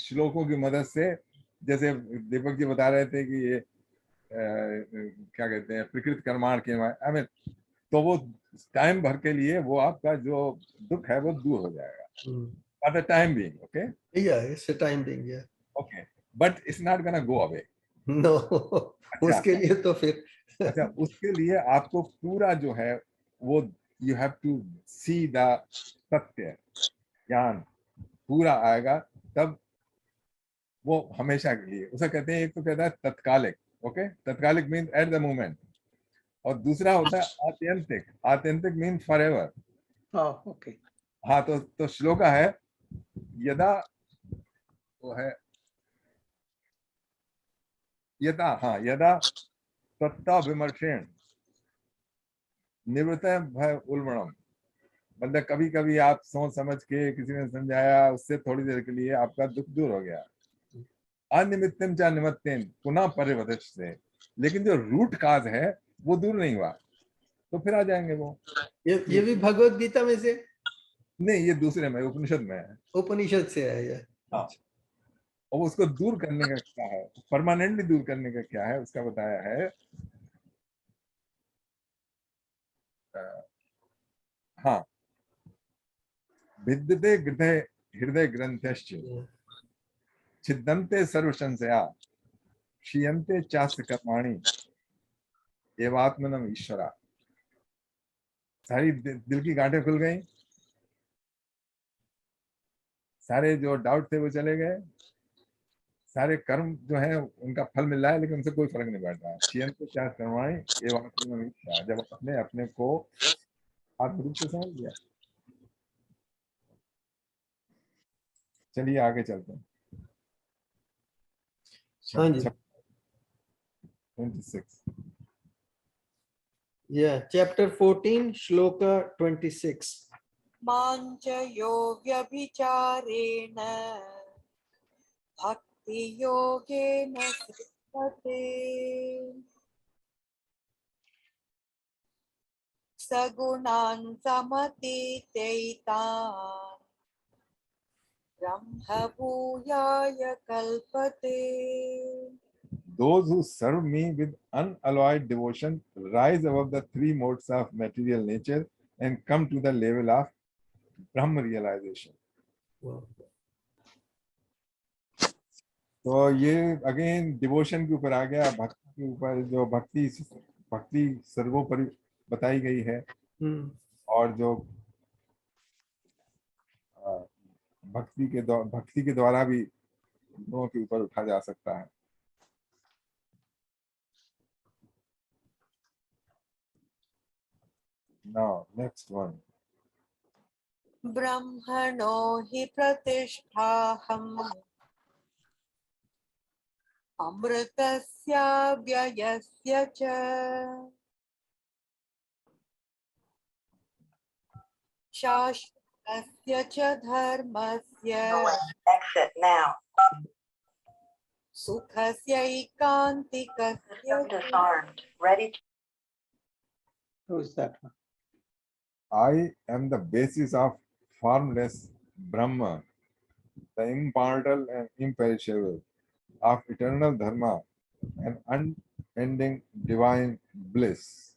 श्लोकों की मदद से, जैसे दीपक जी बता रहे थे कि ये क्या कहते हैं प्रकृति कर्माण के, आई मीन, तो वो टाइम भर के लिए वो आपका जो दुख है वो दूर हो जाएगा. At the time being, okay? Yeah, it's a time being, yeah. Okay, but it's not gonna go away. No. उसके लिए तो फिर अच्छा, उसके लिए आपको पूरा जो है वो you have to see the सत्य, ज्ञान पूरा आएगा, तब वो हमेशा के लिए, उसे कहते हैं, एक तो कहता है तत्कालिक, ओके, तत्कालिक मीन एट द मोमेंट, और दूसरा होता है आत्यंतिक, आत्यंतिक मीन फॉर एवर। ओके। हाँ, तो श्लोक है यदा, वो है यदा, हाँ, यदा तत्ता विमर्शेण निवृत्त भय उल्बणम, मतलब कभी कभी आप सोच समझ के किसी ने समझाया, उससे थोड़ी देर के लिए आपका दुख दूर हो गया, अनिमित्तम चा निमित्तेन पुनः परिवदश्यते, लेकिन जो रूट काज है वो दूर नहीं हुआ, तो फिर आ जाएंगे वो। ये भी भगवत गीता में से? नहीं, ये दूसरे में, उपनिषद में है। उपनिषद से है ये। हाँ, और उसको दूर करने का क्या है, परमानेंटली दूर करने का क्या है, उसका बताया है। हाँ, विद्यते हृदय हृदय ग्रंथश्च छिद्यन्ते सर्व संशया क्षीयन्ते चास्य कर्माणि एवात्मनम ईश्वरा। सारी दिल की गांठें खुल गई, सारे जो डाउट थे वो चले गए, सारे कर्म जो है उनका फल मिल रहा है, लेकिन उनसे कोई फर्क नहीं पड़ रहा है। क्षीयन्ते चास्य कर्माणि एवात्मनम ईश्वरा, जब अपने अपने को आत्म रूप से समझ लिया। चलिए आगे चलते हैं। हाँ जी, 26। चैप्टर 14 श्लोक 26। माञ्च यो व्यभिचारेण भक्ति योगेन सेवते सगुणान् समतीत्यैतान् ब्रह्म भूयाय कल्पते। Those who serve me with unalloyed devotion rise above the three modes of material nature and come to the level of Brahma realization. तो ये अगेन डिवोशन के ऊपर आ गया, भक्ति के ऊपर, जो भक्ति सर्वोपरि बताई गई है, और जो भक्ति के द्वारा भी लोगों के ऊपर उठा जा सकता है। Now, next one. ब्रह्मणो हि प्रतिष्ठाहम् अमृतस्य व्ययस्य च शाश्वतस्य च धर्मस्य Exit now. सुखस्यैकान्तिकस्य System disarmed. Ready to Who is that one? I am the basis of formless Brahma, the immortal and imperishable, of eternal dharma and unending divine bliss.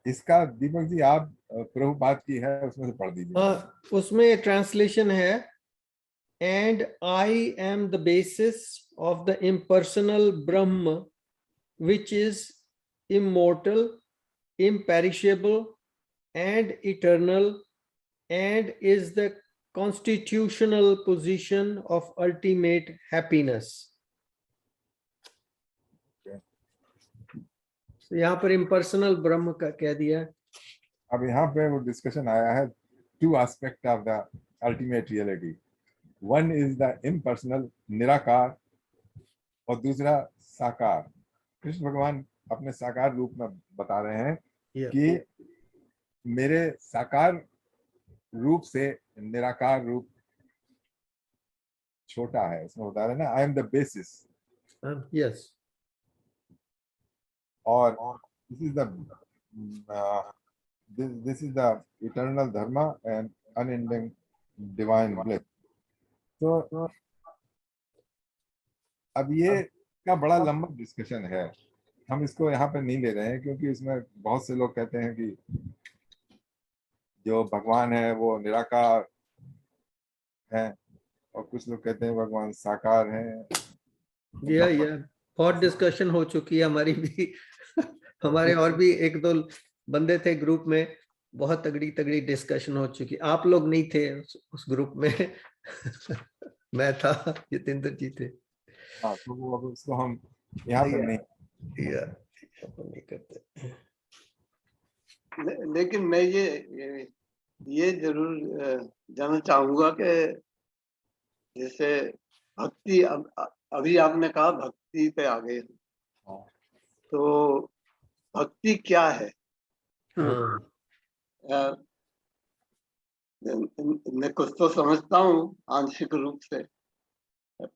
इसका दीपक जी आप प्रभुपाद की है, उसमें से पढ़ दीजिए। उसमें ट्रांसलेशन है, and I am the basis of the impersonal Brahma, which is immortal, imperishable, and eternal, and is the constitutional position of ultimate happiness. तो यहाँ पर impersonal ब्रह्म का कह दिया। अब यहाँ पे वो डिस्कशन आया है, two aspect of the ultimate reality. One is the impersonal निराकार, और दूसरा साकार। कृष्ण भगवान अपने साकार रूप में बता रहे हैं कि मेरे साकार रूप से निराकार रूप छोटा है। इसमें बता रहे हैं ना, आई एम द बेसिस। Yes. और this is the eternal dharma and unending divine bliss. तो अब ये का बड़ा लंबा डिस्कशन है, हम इसको यहाँ पे नहीं ले रहे हैं, क्योंकि इसमें बहुत से लोग कहते हैं कि जो भगवान है वो निराकार है, और कुछ लोग कहते हैं भगवान साकार है। बहुत डिस्कशन हो चुकी है हमारी भी। हमारे और भी एक दो बंदे थे ग्रुप में, बहुत तगड़ी तगड़ी डिस्कशन हो चुकी। आप लोग नहीं थे उस ग्रुप में मैं था, जितेंद्र जी थे। हाँ, तो वो अब उसको हम यहाँ पर नहीं नहीं करते। लेकिन मैं ये जरूर जानना चाहूंगा कि जैसे भक्ति, अभी आपने कहा भक्ति पे आ गए हैं, हाँ। तो भक्ति क्या है? हाँ, मैं कुछ तो समझता हूँ आंशिक रूप से,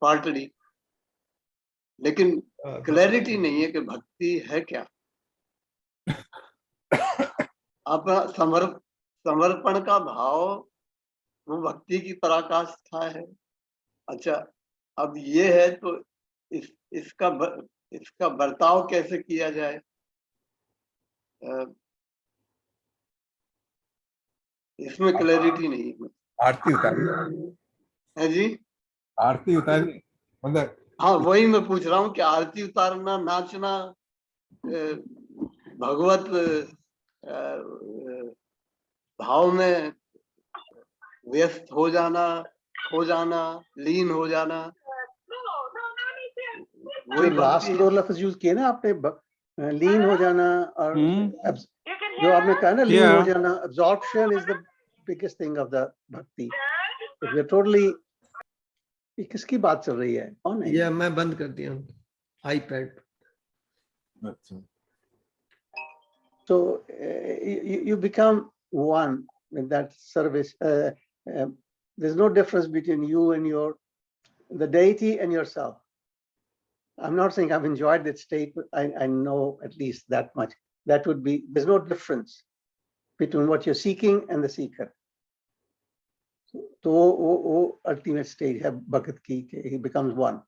पार्टली, लेकिन क्लैरिटी नहीं है कि भक्ति है क्या। अपना समर्पण का भाव वो भक्ति की पराकाष्ठा है। अच्छा, अब ये है तो इसका बर्ताव कैसे किया जाए? इसमें क्लैरिटी नहीं है। आरती उतारी है जी? आरती उतारी मतलब, हाँ, वही मैं पूछ रहा हूँ कि आरती उतारना, नाचना, भगवत भाव में व्यस्त हो जाना, खो जाना, लीन हो जाना, जो लास्ट दो लफ्ज यूज किए ना आपने, लीन हो जाना, और जो आपने कहा ना लीन हो जाना, absorption is the biggest thing of the bhakti. If you're totally, ये किसकी बात चल रही है, कौन है? ये मैं बंद कर दिया आईपैड। अच्छा, So you become one with that service. There's no difference between you and the deity and yourself. I'm not saying I've enjoyed that state, but I know at least that much. That would be, there's no difference between what you're seeking and the seeker. So वो ultimate stage है भगत की, he becomes one.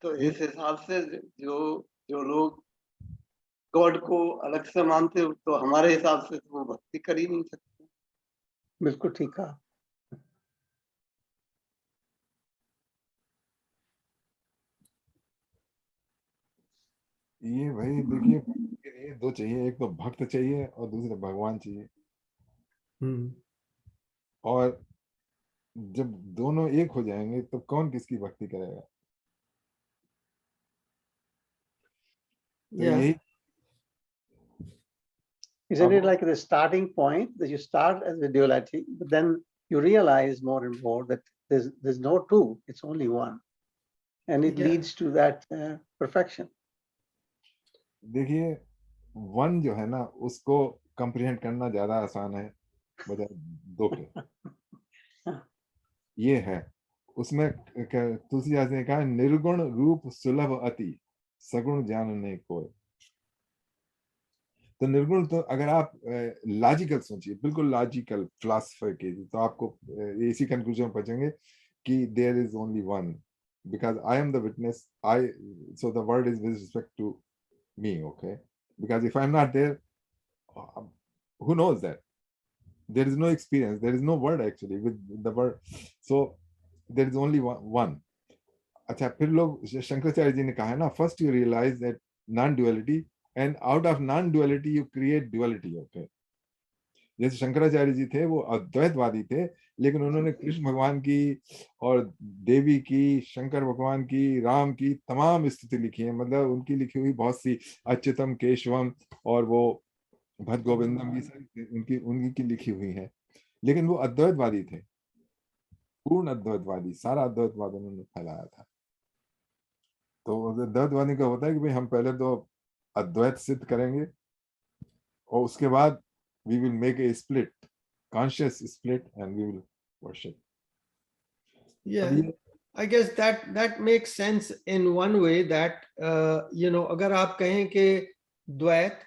तो इस हिसाब से जो लोग God को अलग से मानते हो, तो हमारे हिसाब से तो वो भक्ति कर ही नहीं सकते। बिल्कुल ठीक कहा। ये भाई देखिए, ये दो चाहिए, एक तो भक्त चाहिए और दूसरा भगवान चाहिए। और जब दोनों एक हो जाएंगे तो कौन किसकी भक्ति करेगा? तो यही, Isn't it like the starting point that you start as a duality, but then you realize more and more that there's no two, it's only one, and it leads to that perfection. देखिए one जो है ना, उसको comprehend करना ज्यादा आसान है बजाय दो के। ये है, उसमें तुलसीदास ने कहा निर्गुण रूप सुलभ अति, सगुण ज्ञान नहीं कोई। तो निर्गुण, तो अगर आप लॉजिकल सोचिए, बिल्कुल लॉजिकल फिलॉसफी कीजिए, तो आपको इसी कंक्लूजन पहुंचेंगे कि there is only one, because I am the witness, I, so the word is with respect to me, okay? Because if I'm not there, who knows that? There is no experience, there is no word actually with the word, so there is only one. अच्छा, फिर लोग शंकराचार्य जी ने कहा है ना, first you realise that non duality and out of non duality you create duality, okay? जैसे शंकराचार्य जी थे वो अद्वैतवादी थे, लेकिन उन्होंने कृष्ण भगवान की और देवी की, शंकर भगवान की, राम की तमाम स्तुति लिखी है। मतलब उनकी लिखी हुई बहुत सी, अच्युतम केशवम और वो भद गोविंदम, ये सारी उनकी लिखी हुई है। लेकिन वो अद्वैतवादी थे, पूर्ण अद्वैतवादी, सारा अद्वैतवाद उन्होंने फैलाया था। तो अद्वैतवादी का होता है कि भाई हम पहले तो अद्वैत सिद्ध करेंगे और उसके बाद we will make a split, conscious split, and we will worship. Yeah, I guess that makes sense in one way that अगर आप कहें कि द्वैत,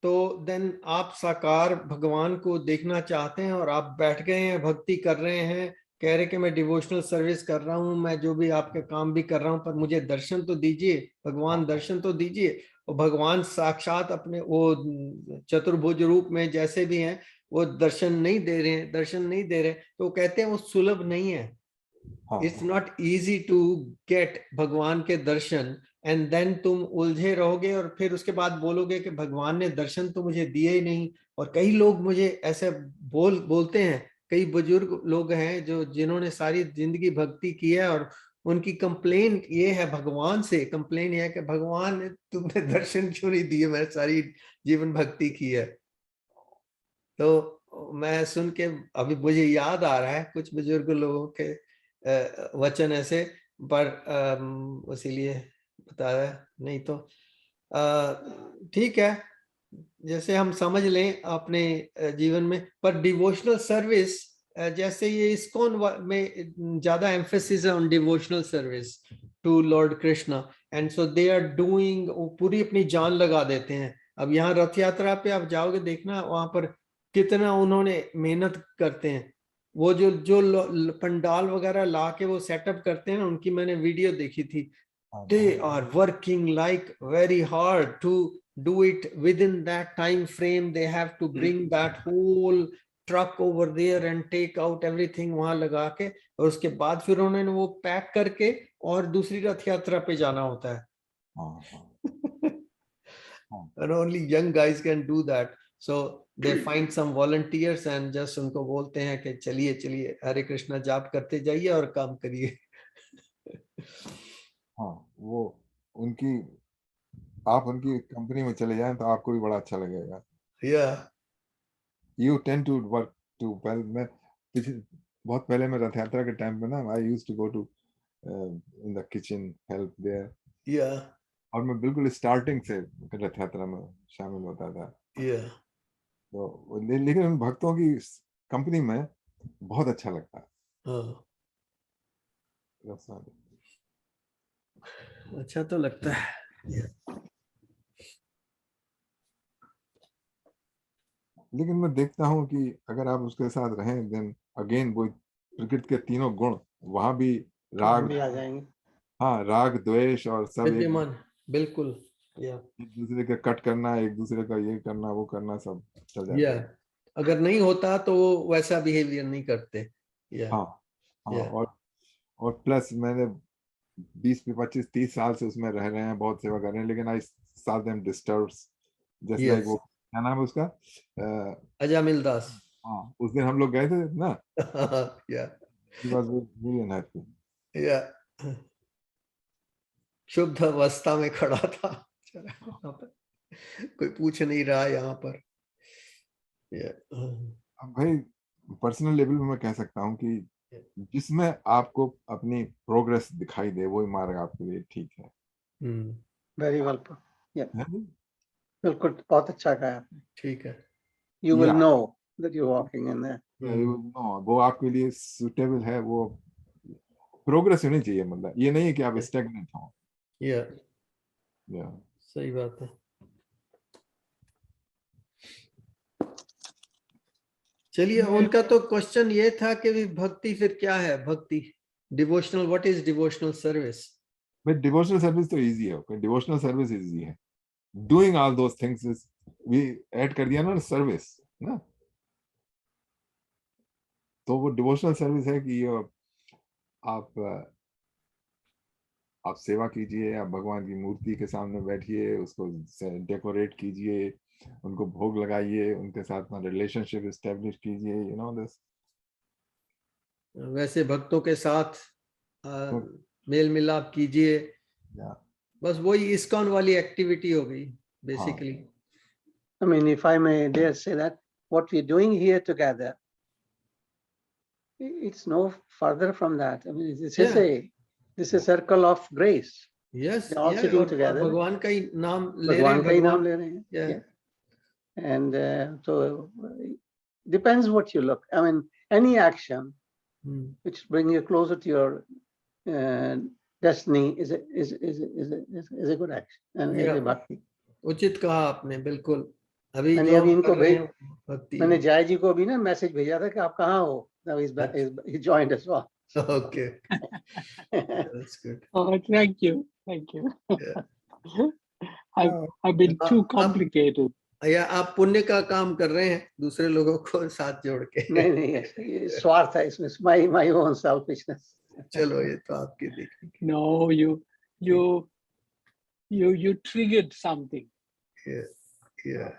तो देन आप साकार भगवान को देखना चाहते हैं और आप बैठ गए हैं, भक्ति कर रहे हैं, कह रहे कि मैं डिवोशनल सर्विस कर रहा हूं, मैं जो भी आपके काम भी कर रहा हूं, पर मुझे दर्शन तो दीजिए, भगवान दर्शन तो दीजिए। और भगवान साक्षात अपने वो चतुर्भुज रूप में जैसे भी हैं, वो दर्शन नहीं दे रहे, तो कहते हैं वो सुलभ नहीं है। It's not easy to get भगवान के दर्शन एंड देन तुम उलझे रहोगे और फिर उसके बाद बोलोगे कि भगवान ने दर्शन तो मुझे दिए ही नहीं। और कई लोग मुझे ऐसे बोलते हैं, कई बुजुर्ग लोग हैं जो जिन्होंने सारी जिंदगी भक्ति की है और उनकी कंप्लेन ये है भगवान से, कंप्लेन ये है कि भगवान ने तुमने दर्शन क्यों नहीं दिए, मैं सारी जीवन भक्ति की है। तो मैं सुन के अभी मुझे याद आ रहा है कुछ बुजुर्ग लोगों के वचन ऐसे, पर इसीलिए बताया, नहीं तो ठीक है, जैसे हम समझ लें अपने जीवन में। पर डिवोशनल सर्विस, जैसे ये इस्कॉन में ज्यादा एम्फेसिस है on devotional service to lord Krishna, and so they are doing, पूरी अपनी जान लगा देते हैं। अब यहाँ रथ यात्रा पे आप जाओगे देखना, वहां पर कितना उन्होंने मेहनत करते हैं। वो जो पंडाल वगैरह ला के वो सेटअप करते हैं, उनकी मैंने वीडियो देखी थी। They are working like very hard to do it within that time frame. They have to bring that whole truck over there and take out everything वहां लगा के, और उसके बाद फिर उन्होंने वो पैक करके और दूसरी रथ यात्रा पे जाना होता है। And only young guys can do that. So they find some volunteers and just उनको बोलते हैं कि चलिए चलिए हरे कृष्णा जाप करते जाइए और काम करिए। हाँ, वो उनकी, आप उनकी कंपनी में चले जाएं तो आपको भी बड़ा अच्छा लगेगा। Yeah. You tend to work too well. मैं बहुत पहले मैं रथ यात्रा के टाइम पे ना, I used to go to in the kitchen, help there. Yeah. और मैं बिल्कुल स्टार्टिंग से रथ यात्रा में शामिल होता था। Yeah. तो लेकिन उन भक्तों की कंपनी में बहुत अच्छा लगता है। अच्छा तो लगता है। लेकिन मैं देखता हूँ कि अगर आप उसके साथ रहें, देन अगेन वो प्रकृति के तीनों गुण वहां भी राग भी आ जाएंगे। हाँ, राग द्वेष और सब विद्यमान, बिल्कुल। एक दूसरे का कट करना, एक दूसरे का ये करना वो करना, सब चल जाता है। अगर नहीं होता तो वो वैसा बिहेवियर नहीं करते। हाँ, और प्लस मैंने 20-25-30 साल से उसमें रह रहे हैं, बहुत सेवा कर रहे हैं, लेकिन I saw them disturbs, just like वो क्या नाम है उसका, अजामिल दास। हाँ, उस दिन हम लोग गए थे ना। He was really unhappy. शुद्ध अवस्था में खड़ा था, कोई पूछ नहीं रहा यहाँ पर। अब भाई पर्सनल लेवल पे मैं कह सकता हूँ कि जिसमें आपको अपनी प्रोग्रेस दिखाई दे वही मार्ग आपके लिए ठीक है। वेरी वेल, बिल्कुल, बहुत अच्छा कहा आपने। ठीक है। You will know that you're walking in there. You will know, वो आपके लिए सुटेबल है, वो प्रोग्रेस होनी चाहिए, मतलब ये नहीं है कि आप स्टैग्नेंट हो। सही बात है। चलिए, उनका तो क्वेश्चन ये था कि भक्ति फिर क्या है, भक्ति devotional, what is devotional service? But devotional service तो इजी है, डिवोशनल सर्विस इजी है। Doing all those things is, we add कर दिया ना सर्विस ना, तो वो डिवोशनल सर्विस है कि आप सेवा कीजिए, आप भगवान की मूर्ति के सामने बैठिए, उसको डेकोरेट कीजिए, उनको भोग लगाइए, उनके साथ में रिलेशनशिप एस्टेब्लिश कीजिए, यू नो दिस। वैसे भक्तों के साथ मेल मिलाप कीजिए, बस वही इस्कॉन वाली एक्टिविटी हो गई basically. I mean, if I may dare say that what we're doing here together, it's no further from that. I mean, this is a circle of grace. Yes, They're all sitting together. भगवान का ही नाम ले रहे हैं। And so depends what you look. I mean, any action which brings you closer to your destiny is a good action and is a bhakti. उचित कहा आपने, बिल्कुल। अभी इनको मैंने जय जी को भी ना मैसेज भेजा था कि आप कहाँ हो। Now he joined as well. Okay. That's good. Oh, thank you. I've been too complicated. या आप पुण्य का काम कर रहे हैं दूसरे लोगों को साथ जोड़ के? नहीं, स्वार्थ है इसमें, my own selfishness. चलो, ये तो आपकी देखी। No, You triggered something. Yeah.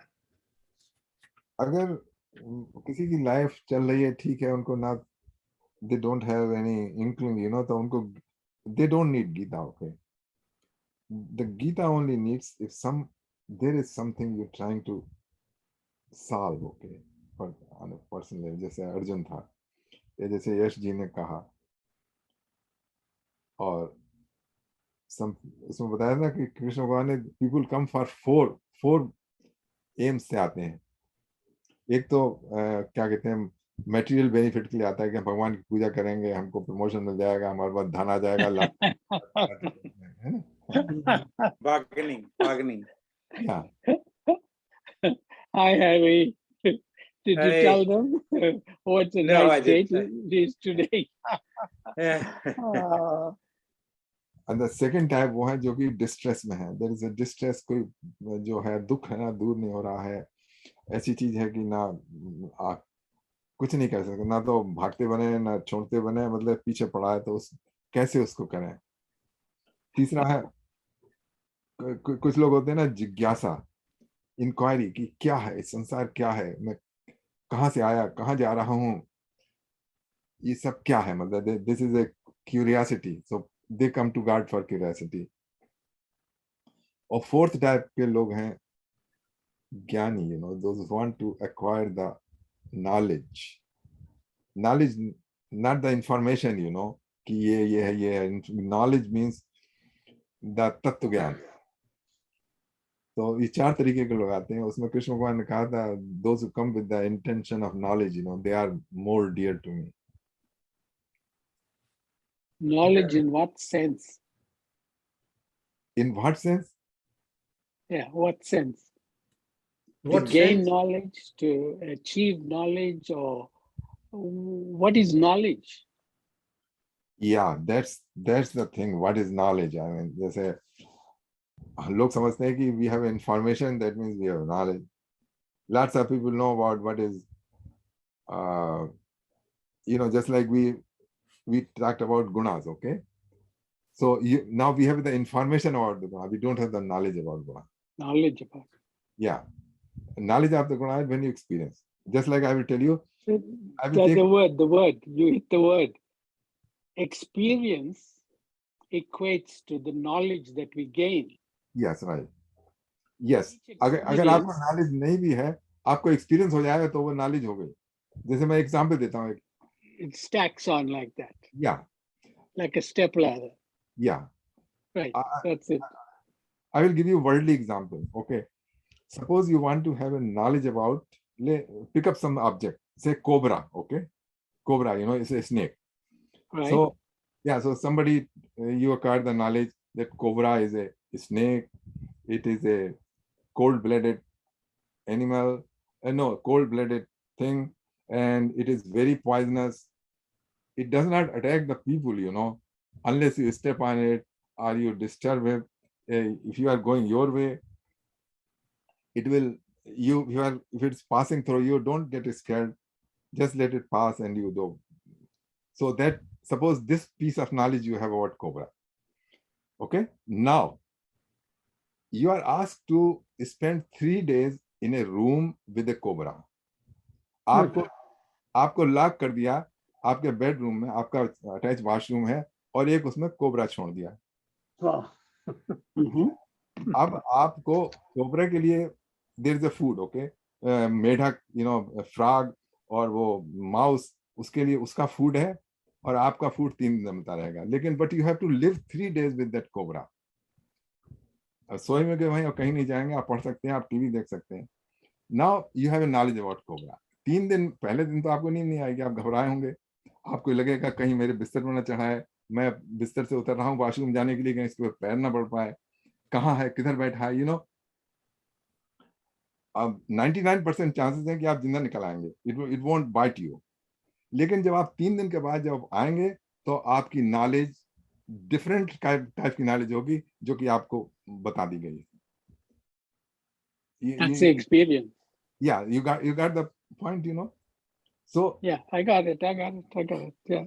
अगर किसी की लाइफ चल रही है ठीक है, उनको ना they don't have any inkling, you know, तो उनको they don't need Gita, okay? The Gita only needs if there is something you're trying to solve, okay? For on a personal level, जैसे अर्जुन था, या जैसे यश जी ने कहा, और इसमें बताया ना कि कृष्ण भगवान ने people come for four AIIMS से आते हैं। एक तो क्या कहते हैं, मटेरियल बेनिफिट के लिए आता है कि हम भगवान की पूजा करेंगे, हमको प्रमोशन मिल जाएगा, हमारे पास धन आ जाएगा, है ना? bargaining. Yeah. Hi, Harry. Did you Hey. tell them what a No, I nice day didn't. it is today? And the second type वो है जो कि डिस्ट्रेस में है। There is a distress, कोई जो है दुख है ना, दूर नहीं हो रहा है, ऐसी चीज है कि ना आप कुछ नहीं कर सकते, ना तो भागते बने ना छोड़ते बने, मतलब पीछे पड़ा है, तो कैसे उसको करें। तीसरा है कुछ लोग होते हैं ना जिज्ञासा, इंक्वायरी कि क्या है संसार, क्या है, मैं कहाँ से आया, कहाँ जा रहा हूँ, ये सब क्या है, मतलब this is a curiosity, so they come to God for curiosity. और फोर्थ टाइप के लोग हैं ज्ञानी, you know, those want to acquire the knowledge, not the information, you know, कि ये है, नॉलेज मीन्स द तत्व ज्ञान। तो ये चार तरीके के लोग आते हैं। उसमें कृष्ण भगवान ने कहा था, those who come with the intention of knowledge, you know, they are more dear to me. Knowledge in what sense? In what sense? Yeah, what sense? What To gain sense? knowledge, to achieve knowledge, or what is knowledge? Yeah, that's the thing. What is knowledge? I mean, जैसे लोग समझते हैं कि we have information, that means we have knowledge. Lots of people know about what is, you know, just like we talked about gunas, okay? So now we have the information about the guna, we don't have the knowledge about guna. Knowledge about. Yeah, knowledge of the guna is when you experience. Just like I will tell you, I will take The word, you hit the word. Experience equates to the knowledge that we gain. yes, right. Yes, Each अगर आपको experience- knowledge नहीं भी है, आपको experience हो जाएगा तो वो नॉलेज हो गई। जैसे मैं एग्जांपल देता हूँ, It stacks on like that, yeah, like a step ladder. yeah, Right, that's it. I will give you worldly example. Okay, suppose you want to have a knowledge about, pick up some object, say cobra. Okay, cobra, you know, it's a snake. Right. So yeah, so somebody, you acquire the knowledge that cobra is a snake, it is a cold-blooded animal, no, cold-blooded thing, and it is very poisonous. It does not attack the people, you know, unless you step on it or you disturb it. If you are going your way, it will, if it's passing through you, don't get scared, just let it pass and you do. So that, suppose this piece of knowledge you have about cobra. Okay, now you are asked to spend 3 days in a room with a cobra. आपको lock कर दिया आपके bedroom में, आपका attach washroom है और एक उसमें कोबरा छोड़ दिया। अब आपको कोबरा के लिए there is a food, okay, मेढक, यू नो, फ्रॉग और वो माउस, उसके लिए उसका फूड है और आपका फूड 3 दिन मिलता रहेगा। लेकिन but you have to live 3 days with that cobra. सोए में गए वहीं और कहीं नहीं जाएंगे, आप पढ़ सकते हैं, आप टीवी देख सकते हैं। Now you have a knowledge about cobra. 3 दिन, पहले दिन तो आपको नींद नहीं आएगी, आप घबराए होंगे, आपको लगेगा कहीं मेरे बिस्तर में ना चढ़ा है, मैं बिस्तर से उतर रहा हूँ वॉशरूम जाने के लिए, कहीं इसके ऊपर पैर ना पड़ पाए, कहाँ है, किधर बैठा है, यू नो। अब 99% चांसेस हैं कि आप जिंदा निकल आएंगे, इट वोंट बाइट यू। लेकिन जब आप 3 दिन के बाद जब आएंगे तो आपकी नॉलेज डिफरेंट टाइप की नॉलेज होगी जो कि आपको बता दी गई। That's the experience. Yeah, you got the point, you know. So yeah, I got it. Yeah.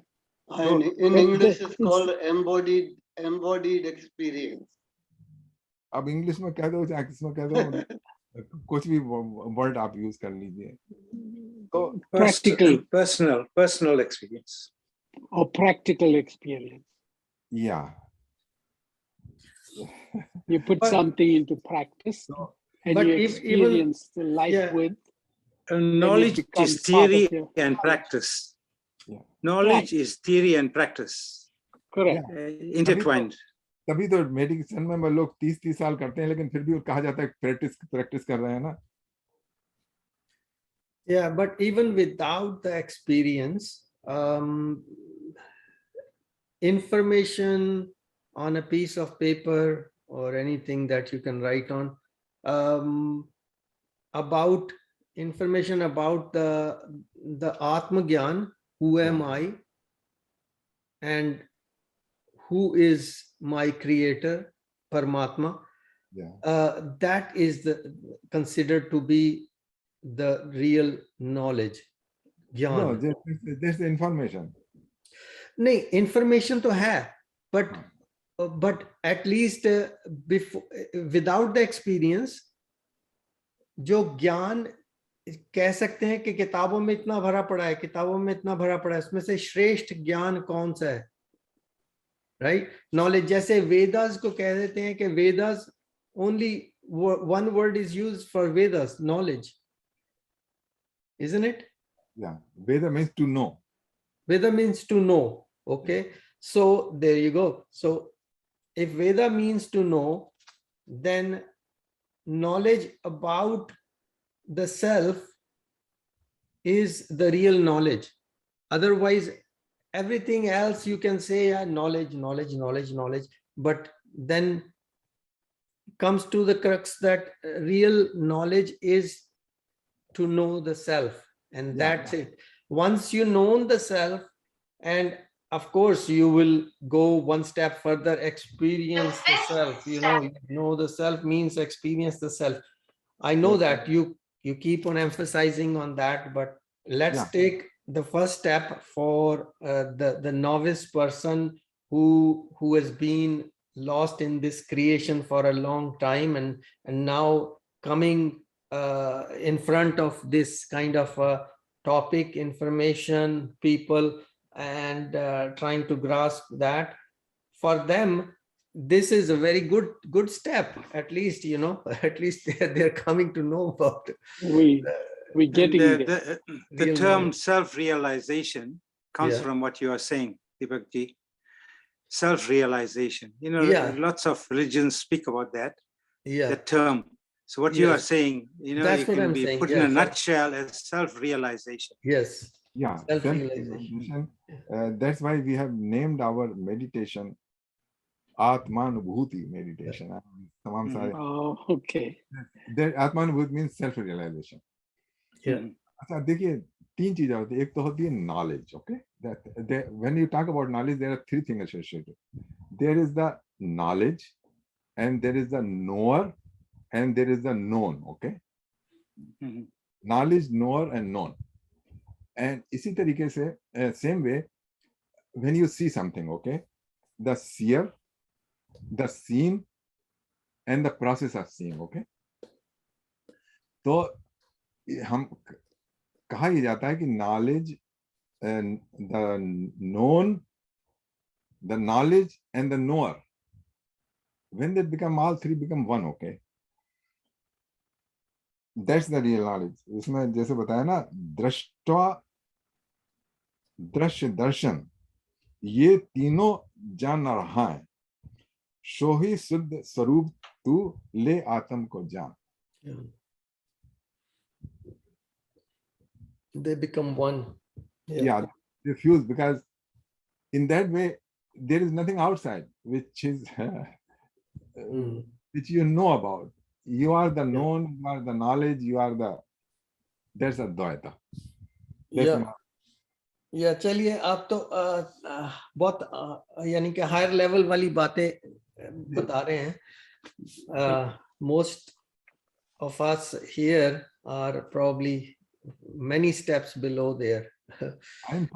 In English it's called embodied experience. अब इंग्लिश में कह दो चाहे किसमें कह दो, कुछ भी वर्ड आप यूज कर लीजिए। तो Practical personal experience. or practical experience. या You put But- something into practice So, and but you even- experience the life yeah. with. Knowledge becomes is part of theory your and knowledge. practice. Yeah. Knowledge is theory and practice, Correct. intertwined. तभी तो medication में लोग 30 साल करते हैं, लेकिन फिर भी कहा जाता है प्रैक्टिस कर रहे हैं ना। Yeah, but even without the experience, information on a piece of paper or anything that you can write on, about information about the Atma Gyan, who am I, and who is my creator, Paramatma, Yeah. that is considered to be the real knowledge. No, Gyan. there's the information. नहीं, information तो है, but at least before, without the experience, जो ज्ञान कह सकते हैं कि किताबों में इतना भरा पड़ा है, किताबों में इतना भरा पड़ा है, उसमें से श्रेष्ठ ज्ञान कौन सा है, राइट? नॉलेज, जैसे वेदास को कह देते हैं कि Vedas, only one word is used for Vedas, knowledge, isn't it? Yeah, Veda means to know. Veda means to know. Okay, so there you go. So if Veda means to know, then knowledge about the self is the real knowledge. Otherwise, everything else you can say, yeah, knowledge, but then comes to the crux that real knowledge is to know the self, and that's it. Once you know the self, and of course you will go one step further, experience the self. Know the self means experience the self. I know that you keep on emphasizing on that, but let's take the first step for the novice person who has been lost in this creation for a long time, and now coming in front of this kind of topic, information, people, and trying to grasp that. For them, this is a very good step. At least, at least they're coming to know about We getting The real term knowledge. self-realization comes Yeah. from what you are saying, Deepakji. Self-realization. Yeah. Lots of religions speak about that. Yeah, The term. So what you are Yes. saying, That's it what can I'm be saying. put Yeah, in a self- nutshell as self-realization. yes, Yeah, self-realization. that's why we have named our meditation Atmanubhuti meditation. तमाम सारे Oh, okay. that Atmanubhuti means self-realization. Yeah. अच्छा देखिए, तीन चीजें होती है। एक तो होती है knowledge, okay? That when you talk about knowledge, there are three things associated. There is the knowledge, and there is the knower, and there is the known, okay? Knowledge, knower, and known. And इसी तरीके से same way, when you see something, okay, the seer, the seen, and the process of seeing, okay? तो हम कहा यह जाता है कि knowledge and the known, the knowledge and the knower, when they become, all three become one, okay? That's the real knowledge. इसमें जैसे बताया ना, दृष्टवा, दृश्य, दर्शन, ये तीनों जान रहा है, सो ही शुद्ध स्वरूप तू ले आत्म को जान. Yeah. They become one. Yeah, they fuse, because in that way there is nothing outside which is which you know about. You are the known, you are the knowledge, you are the, that's Advaita. या चलिए, आप तो बहुत यानी कि higher level वाली बातें बता रहे हैं. Most of us here are probably many steps below there. I'm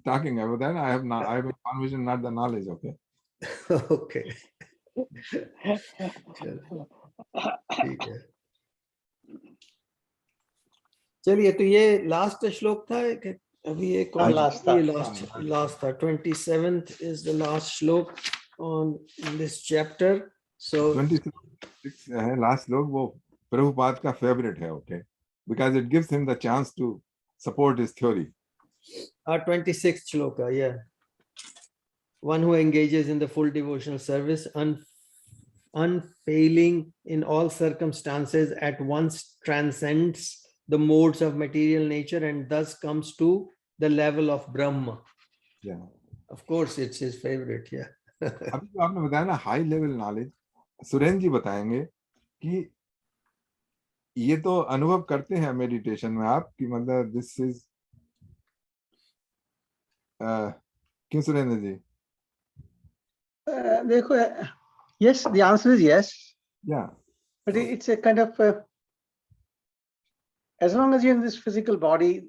talking about that. I have a conversation, not the knowledge, okay? Okay. चलो, ठीक है। चलिए, तो ये लास्ट श्लोक था कि अभी एक हाँ, और last था। ये लास्ट था 27th is the last श्लोक on this chapter. So 26 है लास्ट लोग, वो प्रभुपाद का फेवरेट है, okay, because it gives him the chance to support his theory. 26th shloka, yeah. One who engages in the full devotional service, unfailing in all circumstances, at once transcends the modes of material nature and thus comes to the level of Brahma. Yeah. Of course, it's his favorite, yeah. अभी जो आपने बताया ना high level knowledge, Surendra जी बताएंगे कि ये तो अनुभव करते हैं मेडिटेशन में आप कि मतलब दिस इज क्यों सुरेंद्र जी? देखो, yes, the answer is yes. Yeah. But it's a kind of, as long as you're in this physical body,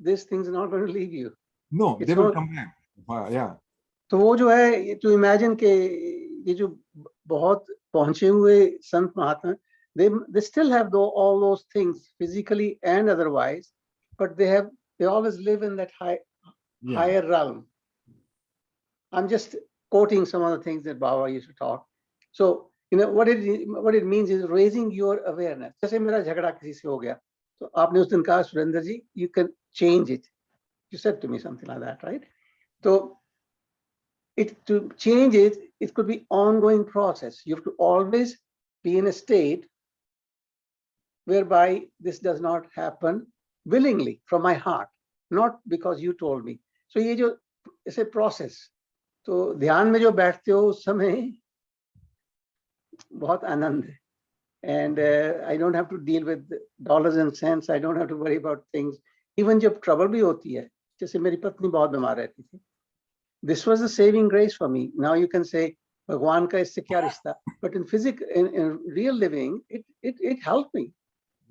this thing's not going to leave you. No, It's they will not- come back. Yeah. तो वो जो है, to imagine के ये जो बहुत पहुंचे हुए संत महात्मा, they still have all those things physically and otherwise, but they always live in that higher realm. I'm just quoting some of the things that Baba used to talk. So, what it means is raising your awareness. जैसे मेरा झगड़ा किसी से हो गया, तो आपने उस दिन कहा, सुरेंद्र जी, you can change it. You said to me something like that, right? So, to change it, it could be ongoing process. You have to always be in a state whereby this does not happen willingly from my heart, not because you told me. So ये जो it's a process. तो ध्यान में जो बैठते हो उस समय बहुत आनंद है. And I don't have to deal with dollars and cents. I don't have to worry about things. Even जब trouble भी होती है, जैसे मेरी पत्नी बहुत बीमार रहती थी. This was a saving grace for me. Now you can say, भगवान का इससे क्या रिश्ता? But in real living, it helped me,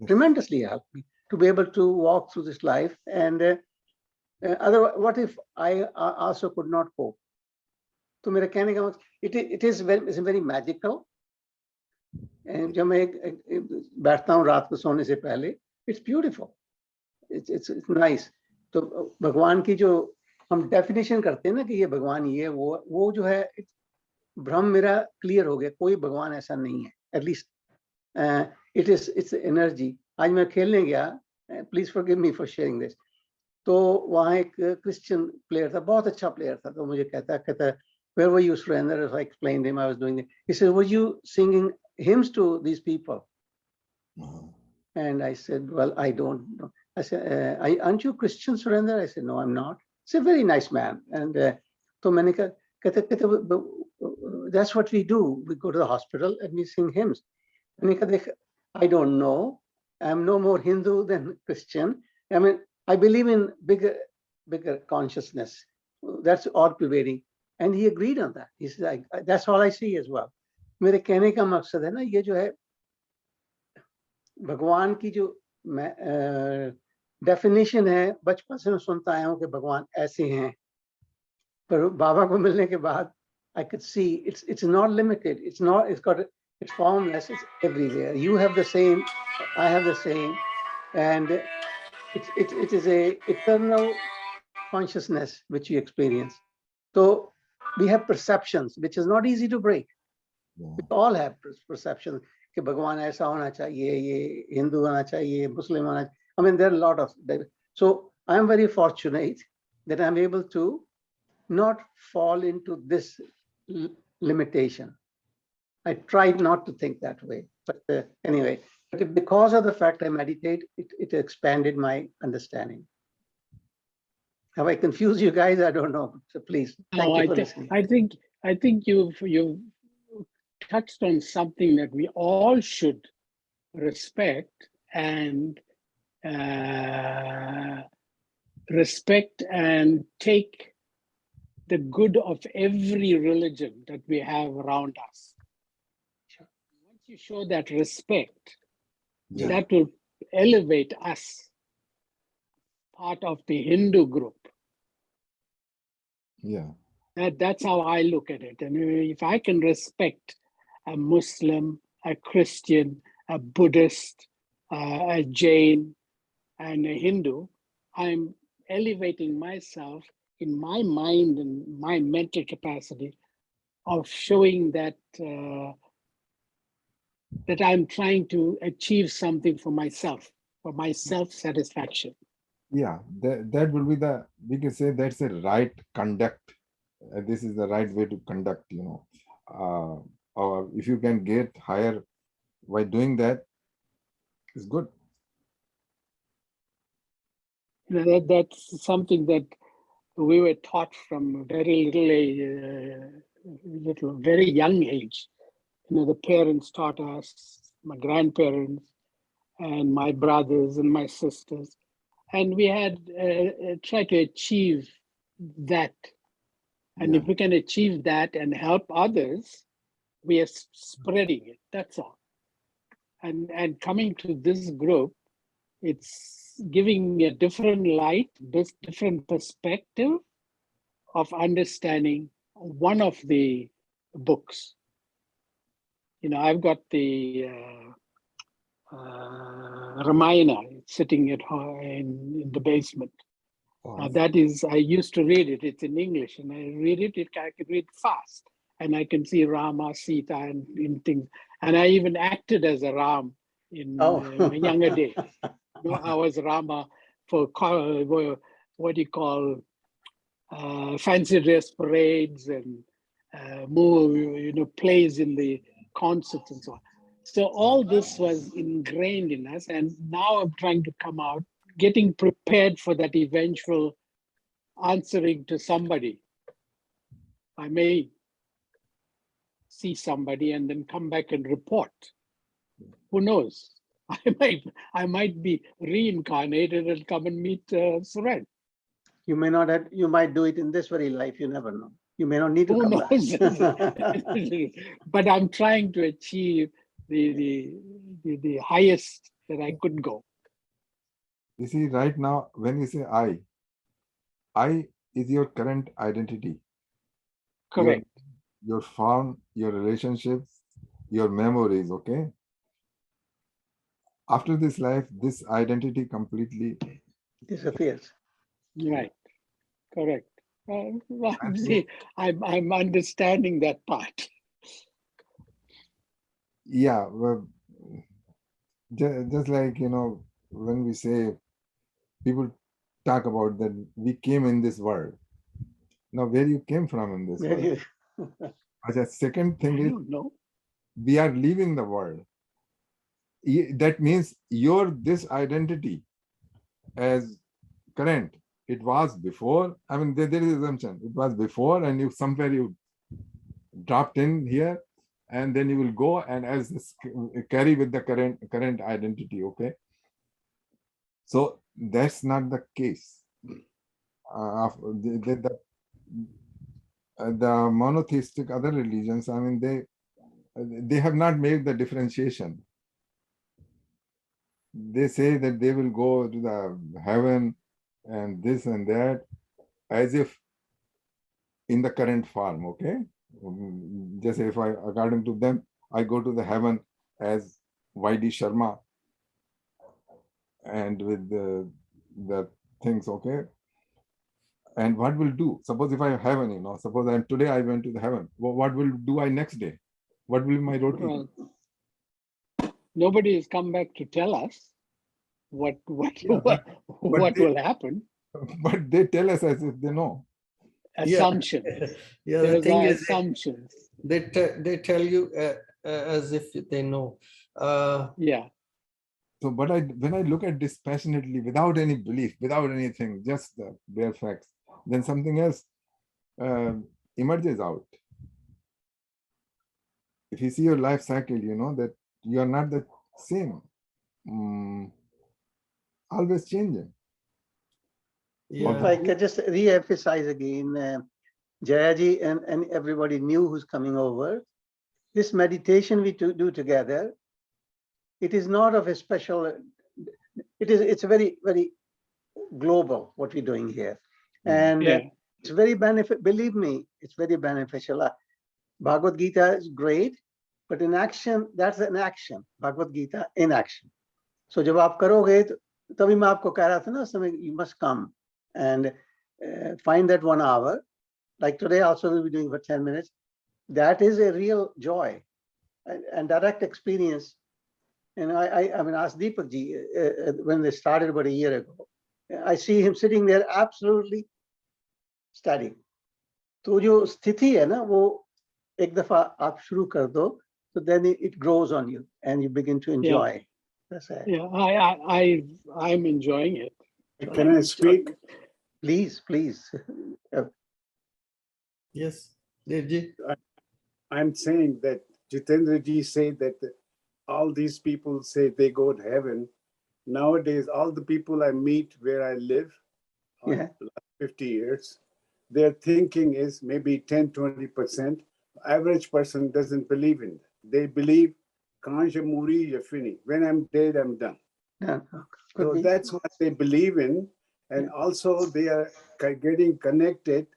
tremendously helped me to be able to walk through this life. And otherwise, what if I also could not cope? तो मेरा कहने का मतलब, it is very magical. And जब मैं बैठता हूँ रात को सोने से पहले, it's beautiful. It's nice. तो भगवान की जो हम डेफिनेशन करते हैं ना कि ये भगवान ये वो जो है, भ्रम मेरा क्लियर हो गया. कोई भगवान ऐसा नहीं है. At least it's energy. आज मैं खेलने गया, please forgive me for sharing this. तो वहाँ एक क्रिश्चियन प्लेयर था, बहुत अच्छा प्लेयर था. तो मुझे कहता where were you, Surendra? If I explained him I was doing it. He said, were you singing hymns to these people? And I said, well, I don't know. I said, aren't you Christian, Surendra? I said, no, I'm not. He's a very nice man. And तो मैंने कहा, that's what we do. We go to the hospital and we sing hymns. मैंने कहा, I don't know. I'm no more Hindu than Christian. I mean, I believe in bigger consciousness. That's all pervading. And he agreed on that. He said, that's all I see as well. मेरे कहने का मकसद है ना, ये जो है भगवान की जो डेफिनेशन है, बचपन से मैं सुनता आया हूँ कि भगवान ऐसे हैं, पर बाबा को मिलने के बाद I could see it's not limited. It's formless. It's everywhere. You have the same, I have the same, and it is a eternal consciousness which you experience. So we have perceptions which is not easy to break. We all have perceptions कि भगवान ऐसा होना चाहिए, ये हिंदू होना चाहिए, मुस्लिम होना चाहिए. I mean, there are a lot of. So I am very fortunate that I'm able to not fall into this limitation. I tried not to think that way, but anyway, because of the fact I meditate, it expanded my understanding. Have I confused you guys? I don't know. So please, thank you for listening. I think you've touched on something that we all should respect and take the good of every religion that we have around us. Sure. Once you show that respect, that will elevate us, part of the Hindu group. Yeah. That's how I look at it. And if I can respect a Muslim, a Christian, a Buddhist, a Jain, and a Hindu. I'm elevating myself in my mind and my mental capacity of showing that that I'm trying to achieve something for myself, for my self-satisfaction. Yeah, that will be the, we can say that's the right conduct. This is the right way to conduct, you know. Or if you can get higher by doing that, it's good. That's something that we were taught from very very young age. You know, the parents taught us, my grandparents, and my brothers and my sisters, and we had tried to achieve that. And Yeah. if we can achieve that and help others, we are spreading it. That's all. And coming to this group, it's giving me a different light, this different perspective of understanding one of the books. You know, I've got the Ramayana sitting at home in the basement. That is, I used to read it. It's in English, and I read it. I can read fast, and I can see Rama, Sita, and in things. And I even acted as a Ram in my younger days. You know, I was Rama for what do you call fancy dress parades and more, you know, plays in the concerts and so on. So all this was ingrained in us, and now I'm trying to come out, getting prepared for that eventual answering to somebody. I may see somebody and then come back and report. Who knows? I might be reincarnated and come and meet Suren. You may not have, you might do it in this very life, you never know. You may not need to Who come knows? back. But I'm trying to achieve the highest that I could go. You see, right now, when you say I is your current identity. Correct. Your form, your relationships, your memories, okay? After this life, this identity completely Disappears. Right. Correct. See, I'm understanding that part. Yeah, well, just like, you know, when we say, people talk about that we came in this world. Now, where you came from in this world? The second thing I is, don't know. we are leaving the world. That means this identity as current, it was before. I mean, there is assumption. It was before, and you somewhere you dropped in here, and then you will go and as this carry with the current identity. Okay, so that's not the case. The monotheistic other religions, I mean, they have not made the differentiation. They say that they will go to the heaven and this and that as if in the current form, okay? Just if according to them, I go to the heaven as Y.D. Sharma and with the things, okay? And what will do? Suppose if I have heaven, you know, suppose today I went to the heaven, what will do I next day? What will be my routine? Well, nobody has come back to tell us what will happen. But they tell us as if they know. Assumption. Yeah, the Those thing are is, assumptions. they tell you as if they know. Yeah. So, but when I look at this passionately, without any belief, without anything, just the bare facts, then something else emerges out. If you see your life cycle, you know that you are not the same, always changing. If I could just re-emphasize again, Jayaji and everybody new who's coming over, this meditation we do together, it is not of a special, it's very, very global what we're doing here. And it's very believe me, it's very beneficial. Bhagavad Gita is great, but in action, that's an action. Bhagavad Gita in action. So जब आप करोगे तो तभी मैं आपको कह रहा था ना उस समय you must come and find that 1 hour. Like today also we'll be doing for 10 minutes. That is a real joy and direct experience. And I mean, ask Deepak ji when they started about a year ago. I see him sitting there absolutely steady. तो जो स्थिति है ना वो एक दफा आप शुरू कर दो, so then it grows on you and you begin to enjoy. That's it. Yeah, I'm enjoying it. Can I speak? Please, please. Yes, Devji. I'm saying that Jitendra ji said that all these people say they go to heaven. Nowadays, all the people I meet where I live, Yeah. 50 years, their thinking is maybe 10-20%. Average person doesn't believe in it. They believe Kanja Muri Yafini. When I'm dead, I'm done. Yeah. So that's what they believe in. And also they are getting connected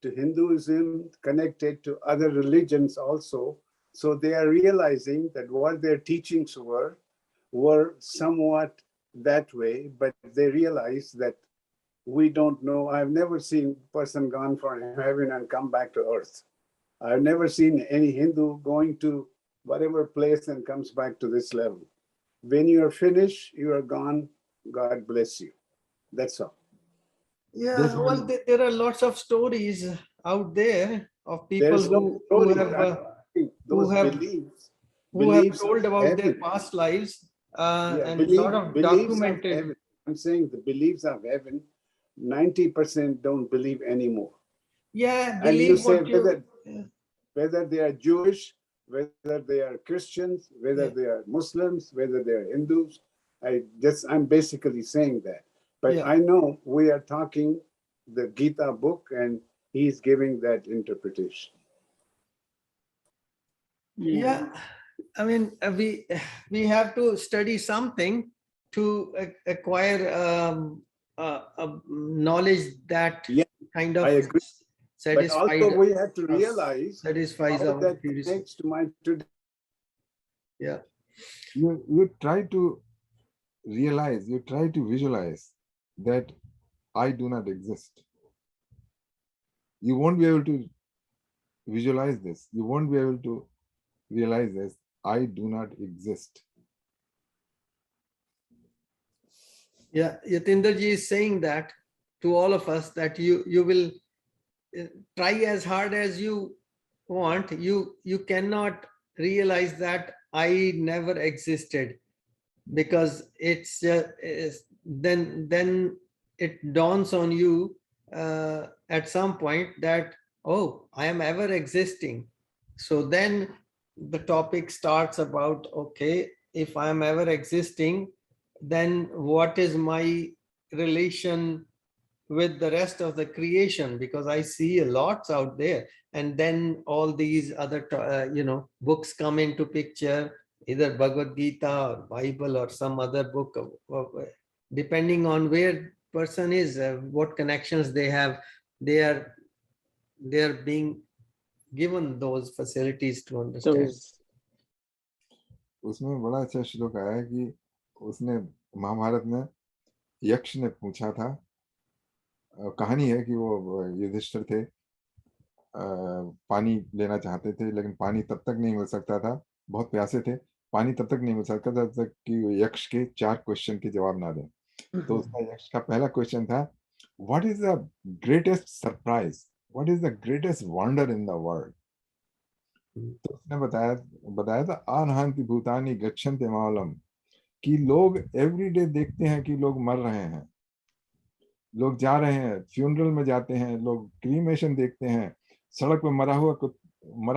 to Hinduism, connected to other religions also. So they are realizing that what their teachings were somewhat that way, but they realize that we don't know. I've never seen a person gone from heaven and come back to earth. I've never seen any Hindu going to whatever place and comes back to this level. When you are finished, you are gone. God bless you. That's all. Yeah, well, there are lots of stories out there of people There's no who story. Those have beliefs told of about their heaven. past lives and beliefs sort of of documented. heaven. I'm saying the beliefs of heaven, 90% don't believe anymore. Yeah, And you believe say what you. whether they are Jewish, whether they are Christians, whether Yeah. they are Muslims, whether they are Hindus. I'm basically saying that. But Yeah. I know we are talking the Gita book and he's giving that interpretation. Yeah, I mean, we have to study something to acquire knowledge that Yeah, kind of I agree. But also we have to realize satisfies how our that curiosity. connects to my today. Yeah. You try to realize, you try to visualize that I do not exist. You won't be able to visualize this. You won't be able to realize this. I do not exist. Yeah, Yatindra ji is saying that to all of us, that you will try as hard as you want. You cannot realize that I never existed, because it's then it dawns on you at some point that, oh, I am ever existing. So then the topic starts about, okay, if I am ever existing, then what is my relation with the rest of the creation? Because I see a lot out there, and then all these other books come into picture, either Bhagavad Gita or Bible or some other book, depending on where person is, what connections they have, they are being given those facilities to understand. उसमें बड़ा अच्छा श्लोक आया कि उसने महाभारत में यक्ष ने पूछा था, कहानी है कि वो युधिष्ठिर थे, पानी लेना चाहते थे, लेकिन पानी तब तक नहीं मिल सकता था, बहुत प्यासे थे, पानी तब तक नहीं मिल सकता था जब तक कि यक्ष के 4 क्वेश्चन के जवाब ना दें। तो उसका यक्ष का पहला क्वेश्चन था, what is the greatest surprise, what is the greatest wonder in the world? तो उसने बताया था, आनहंति भूतानि गच्छन्ति मालम, कि लोग एवरीडे देखते हैं कि लोग मर रहे हैं, लोग जा रहे हैं, फ्यूनरल में जाते हैं, लोग क्रीमेशन देखते हैं, सड़क पे मरा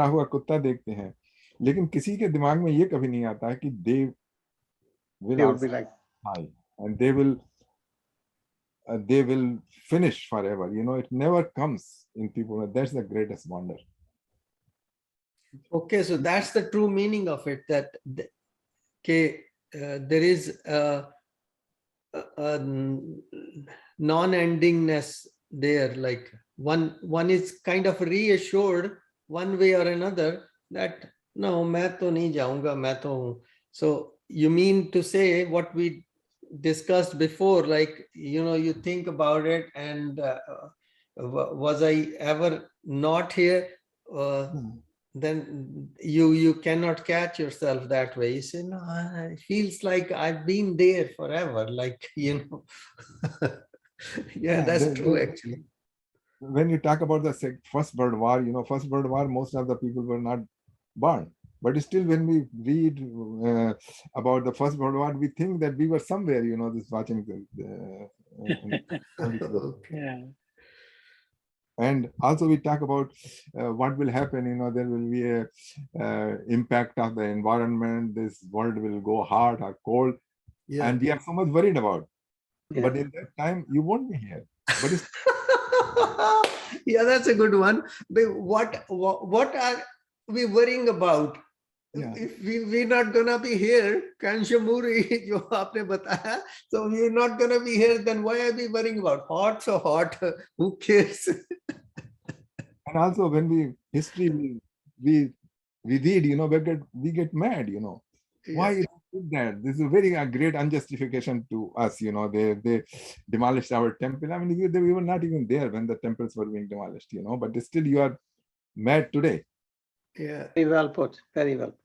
हुआ कुत्ता देखते हैं, लेकिन किसी के दिमाग में ये कभी नहीं आता है कि they will die and they will finish forever. It never comes in people. That's the greatest wonder. Okay, so that's the true meaning of it, that there is a non-endingness there, like one is kind of reassured one way or another that No, मैं तो नहीं जाऊंगा, मैं तो हूँ. So you mean to say what we discussed before, like, you know, you think about it and was I ever not here? Then you cannot catch yourself that way. You say, no, it feels like I've been there forever, like, you know. Yeah, that's true actually. When you talk about the First World War, you know, First World War, most of the people were not born. But still, when we read about the First World War, we think that we were somewhere, you know, this watching Yeah. And also we talk about what will happen, you know, there will be a impact of the environment, this world will go hot or cold, Yeah. and we are so much worried about. Yeah. But in that time, you won't be here. But it's Yeah, that's a good one. But what are we worrying about? Yeah. If we're not gonna be here, Kanshamuri, जो आपने बताया, so we're not gonna be here, then why are we worrying about? Hot, so hot, who cares? And also when we history we read, you know, we get mad, you know. Why Yeah. you did that? This is a very great unjustification to us, you know. They demolished our temple. I mean, we were not even there when the temples were being demolished, you know. But still, you are mad today. Yeah. Very well put. Very well put.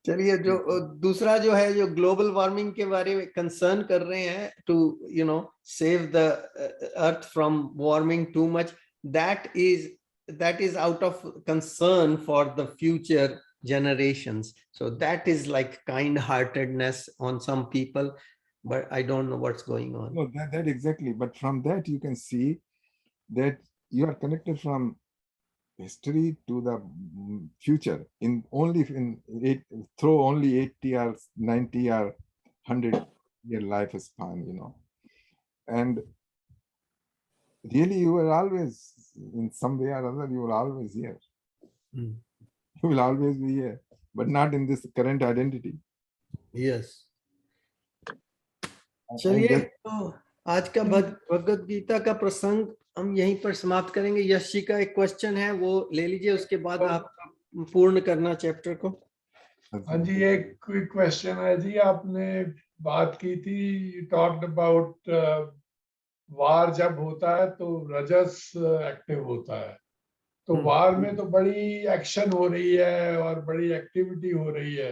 चलिए, जो दूसरा जो है, जो global warming के बारे में concern कर रहे हैं, to you know save the earth from warming too much, that is out of concern for the future generations. So that is like kind-heartedness on some people, but I don't know what's going on. No, that exactly. But from that you can see that you are connected from history to the future through only 80 or 90 or 100 year lifespan, you know. And really you were always, in some way or other, you were always here. You will always be here, but not in this current identity. Yes. चलिए, तो आज का भगवद गीता का प्रसंग हम यहीं पर समाप्त करेंगे. यश जी का एक क्वेश्चन है, वो ले लीजिए, उसके बाद आप पूर्ण करना चैप्टर को. हाँ जी, एक क्विक क्वेश्चन है जी. आपने बात की थी, टॉक्ड अबाउट वार जब होता है तो रजस एक्टिव होता है. तो वार में तो बड़ी एक्शन हो रही है और बड़ी एक्टिविटी हो रही है.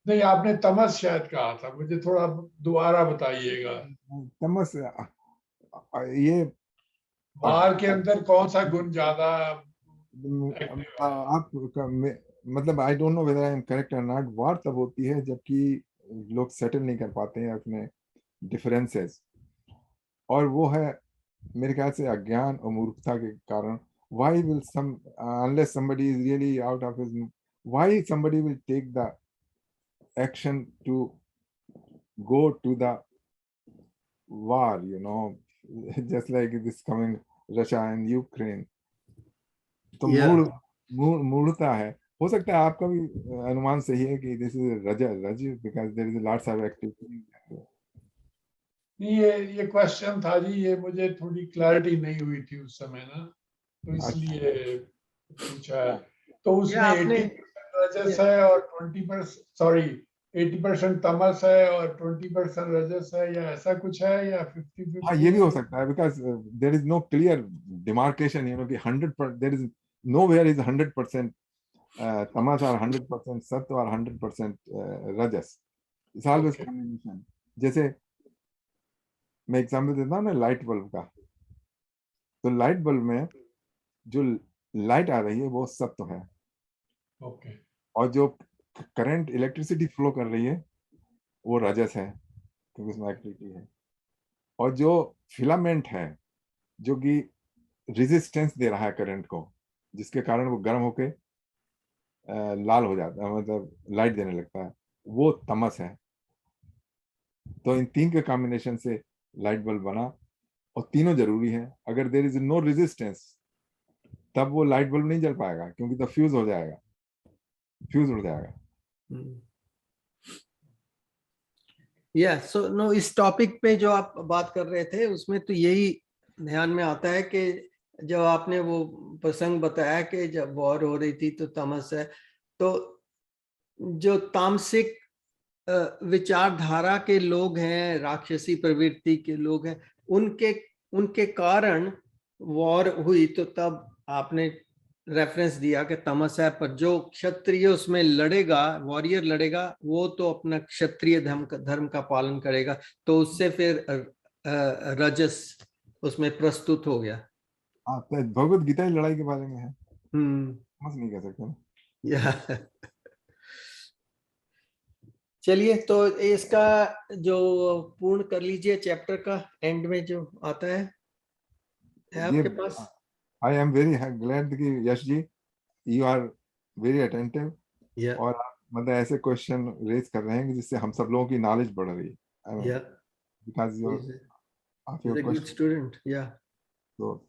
नहीं, आपने तमस शायद कहा था, मुझे थोड़ा दोबारा बताइएगा. तमस, ये वार के अंदर कौन सा गुण ज्यादा आप मतलब I don't know whether I am correct और नॉट. वार तब होती है जबकि लोग सेटल नहीं कर पाते हैं अपने डिफरेंसेस, और वो है मेरे ख्याल से अज्ञान और मूर्खता के कारण. Why will unless somebody is really out of his, why somebody will take the action to go to the war, you know, just like this coming Russia and Ukraine. तो मूढ़ता है. हो सकता है आपका भी अनुमान सही है कि this is रज because there is lots of activity. नहीं, ये क्वेश्चन था जी, ये मुझे थोड़ी क्लैरिटी नहीं हुई थी उस समय ना, तो इसलिए पूछा है. तो उसमें 80% रजस है और 80% तमस है और 20% रजस है, या ऐसा कुछ है, या 50-50? हाँ, ये भी हो सकता है, because there is no clear demarcation, you know, कि 100%, there is nowhere is 100% tamas or 100% sattva or 100% rajas. It's always combination. जैसे मैं एग्जाम्पल देता हूँ ना लाइट बल्ब का, तो लाइट बल्ब में जो लाइट आ रही है वो सत्व है. ओके. और जो करंट इलेक्ट्रिसिटी फ्लो कर रही है वो रजस है, क्योंकि उसमें एक्टिविटी है. और जो फिलामेंट है जो कि रेजिस्टेंस दे रहा है करंट को, जिसके कारण वो गर्म होके लाल हो जाता है, मतलब लाइट देने लगता है, वो तमस है. तो इन तीन के कॉम्बिनेशन से लाइट बल्ब बना, और तीनों जरूरी है. अगर देयर इज नो रेजिस्टेंस तब वो लाइट बल्ब नहीं जल पाएगा, क्योंकि तो फ्यूज हो जाएगा, फ्यूज उड़ जाएगा. सो नो, इस टॉपिक पे जो आप बात कर रहे थे उसमें तो यही ध्यान में आता है कि जब आपने वो प्रसंग बताया कि जब वॉर हो रही थी तो तमस है, तो जो तामसिक विचारधारा के लोग हैं, राक्षसी प्रवृत्ति के लोग हैं, उनके कारण वॉर हुई, तो तब आपने रेफरेंस दिया कि तमस है, पर जो क्षत्रिय उसमें लड़ेगा, वॉरियर लड़ेगा, वो तो अपना क्षत्रिय धर्म का पालन करेगा, तो उससे फिर रजस उसमें प्रस्तुत हो गया। हाँ, तो भगवत गीता की लड़ाई के बारे में है, तमस नहीं कह सकते ना। या चलिए, तो इसका जो पूर्ण कर लीजिए, चैप्टर का एंड में जो आता है आपके पास। आई एम वेरी ग्लैड कि Yash ji you are very attentive, और आप मतलब ऐसे क्वेश्चन रेज कर रहे हैं जिससे हम सब लोगों की नॉलेज बढ़ रही है, because you are a good student, yeah. So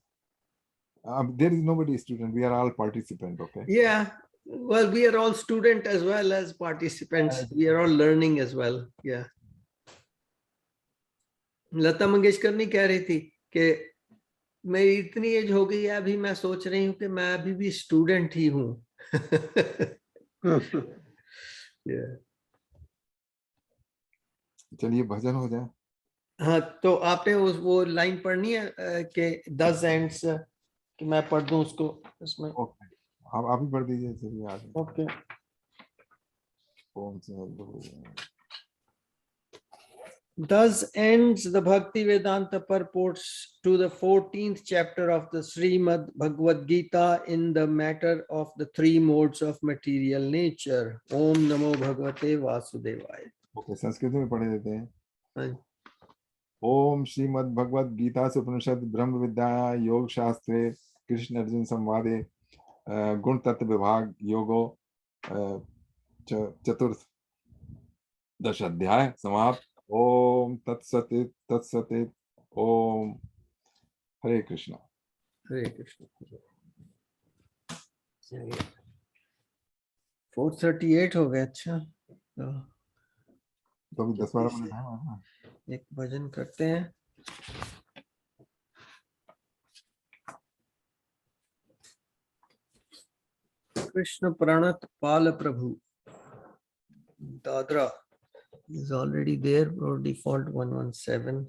there is nobody student, we are all participant, okay? Yeah, well, we are all student as well as participants, we are all learning as well, yeah. Lata Mangeshkar नहीं कह रही थी कि मेरी इतनी as हो गई है, अभी मैं सोच रही हूँ कि मैं अभी भी स्टूडेंट ही हूँ। चलिए भजन हो जाए। हाँ, तो आपने वो लाइन पढ़नी है कि 10 एंड्स, कि मैं पढ़ दूं उसको इसमें? ओके, आप ही पढ़ दीजिए। चलिए आगे। Okay. Thus ends the Bhakti Vedanta purports to the 14th chapter of the Srimad Bhagavad Gita in the matter of the 3 modes of material nature. Om Namo Bhagavate Vasudevaya. Okay, Sanskrit में पढ़े देते हैं। हाँ। ओम श्रीमद् भगवद गीता उपनिषद ब्रह्म विद्या योग शास्त्रे कृष्ण अर्जुन संवादे गुण तत्व विभाग योगो चतुर्थ दश अध्याय समाप्त। ओम तत्सत तत्सत। ओम हरे कृष्णा। हरे कृष्ण। 4:38 हो गया। अच्छा, तो अभी 10-12 मिनट है। एक भजन करते हैं। कृष्ण प्रणत पाल प्रभु Dadra is already there or default 117.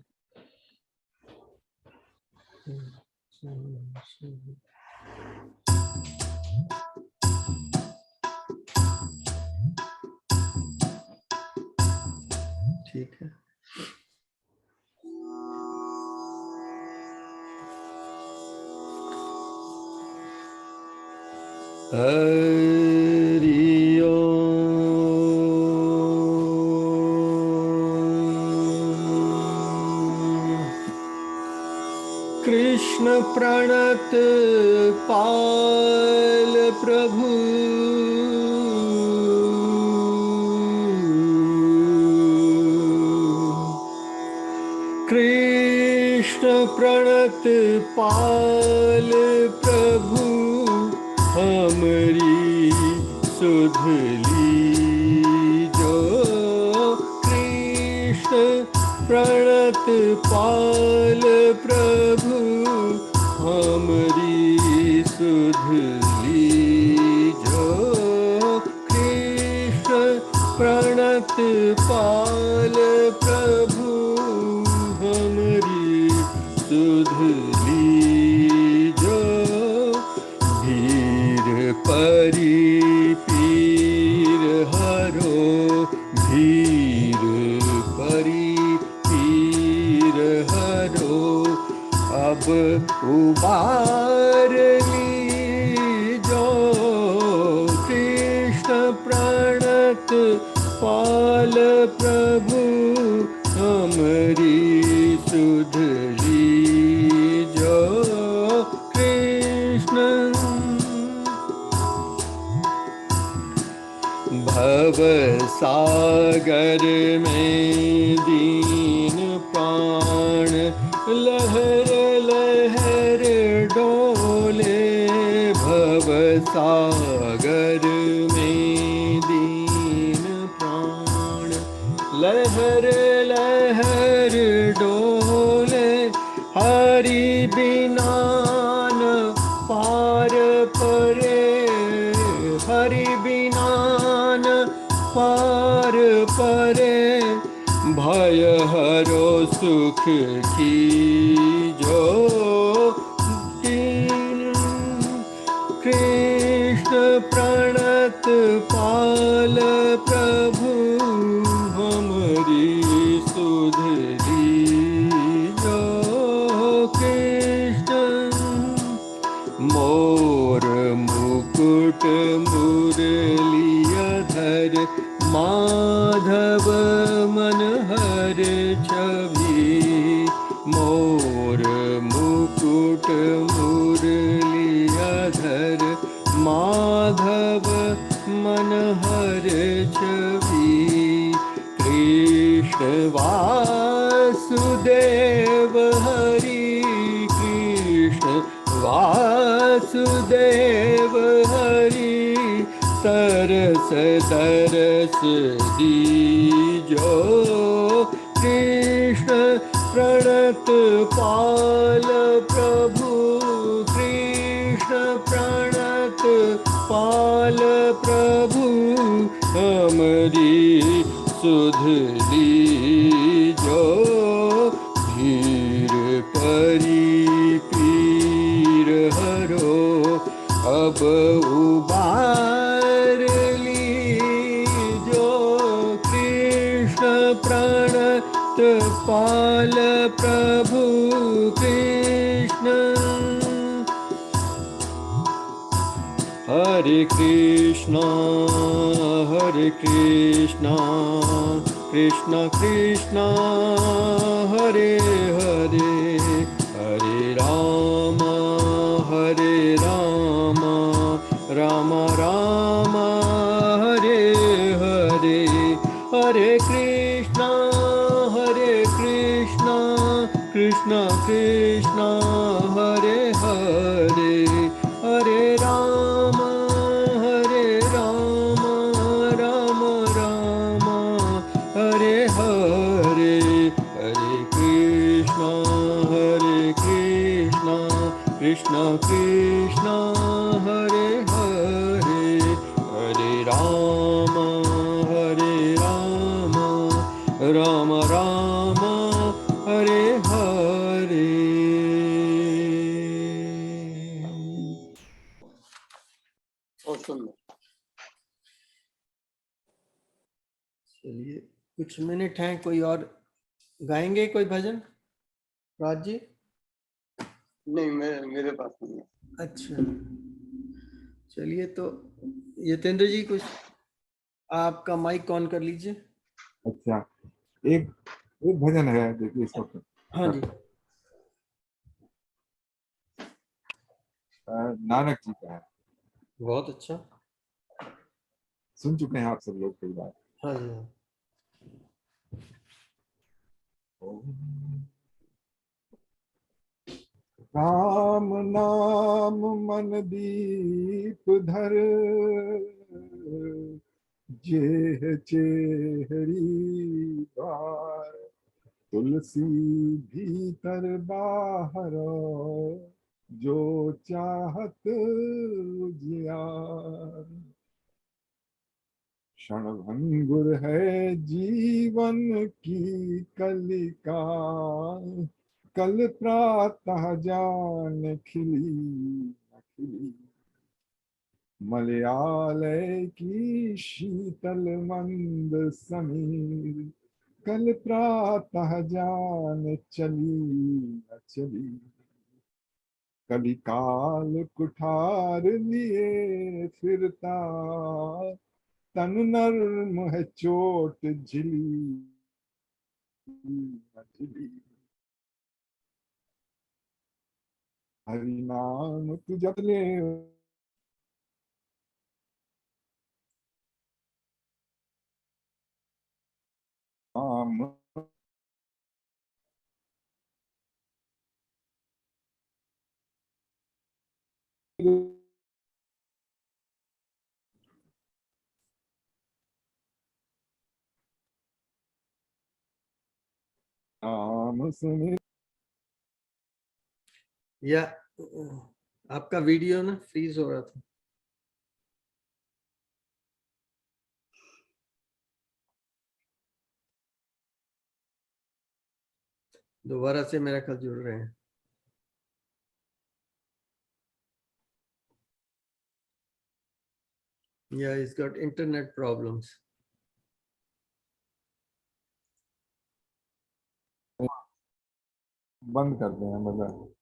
ठीक है। हरि कृष्ण प्रणत पाल प्रभु कृष्ण प्रणत पाल प्रभु हमरी सुध लीजो। कृष्ण प्रणत पाल प्रभु हमरी सुध लीजो। कृष्ण प्रणत पाल प्रभु हमरी सुध लीजो। धीर परी पीर हरो धीर परी पीर हरो। अब उबार लीजो। कृष्ण प्रणत पाल प्रभु हमरी सुध लीजो। कृष्ण भव सागर में दीन प्राण लहर लहर डोले। भव सागर में दीन प्राण लहर लहर डोले। हरि बिना न परे, हरि बिना न पार परे, भय हरो सुख की जो कृष्ण प्रणत पाल प्रभु, हमरी सुध लीजो कृष्ण। मोर मुकुट मुरलियधर, माधव मन हर छवि, मोर मुकुट मुरलियधर, माधव मन हर छवि, कृष्ण वासुदेव हरि, कृष्ण वासुदेव हरि, तरस तरस दीजो कृष्ण प्रणत पाल प्रभु, कृष्ण प्रणत पाल प्रभु, हमरी सुध लीजो धीर परी पीर हरो, अब उबार लीजो कृष्ण प्रणत पाल प्रभु, कृष्ण। हरे कृष्णा कृष्ण कृष्ण हरे हरे, हरे राम राम राम हरे हरे, हरे कृष्णा कृष्ण कृष्ण हरे हरे, हरे राम राम राम हरे हरे, हरे कृष्ण कृष्ण कृष्ण हरे हरे, हरे राम राम राम हरे हरे। बहुत सुंदर। चलिए कुछ मिनट हैं, कोई और गाएंगे कोई भजन राज जी? नहीं, मेरे पास नहीं है। अच्छा चलिए, तो यतेंद्र जी कुछ आपका माइक ऑन कर लीजिए। अच्छा, एक एक भजन है, देखिए इसको। हाँ जी। नानक जी का है, बहुत अच्छा। सुन चुके हैं आप सब लोग कई बार। हाँ जी हाँ। राम नाम मन दीप धर, जेह चेहरी बार, तुलसी भीतर बाहर, जो चाहत उजियार। क्षणभंगुर है जीवन की कलिका, कल प्रातः जान खिली न खिली। मलयालय की शीतल मंद समीर, कल प्रातः जान चली न चली। कलिकाल कुठार लिए फिरता, तन नर्म है चोट झिली न झिली। हरि नाम तु जप ले, नाम नाम सुने। या आपका वीडियो ना फ्रीज हो रहा था। दोबारा से मेरा ख्याल जुड़ रहे हैं। Yeah, he's got internet problems. बंद कर दें मतलब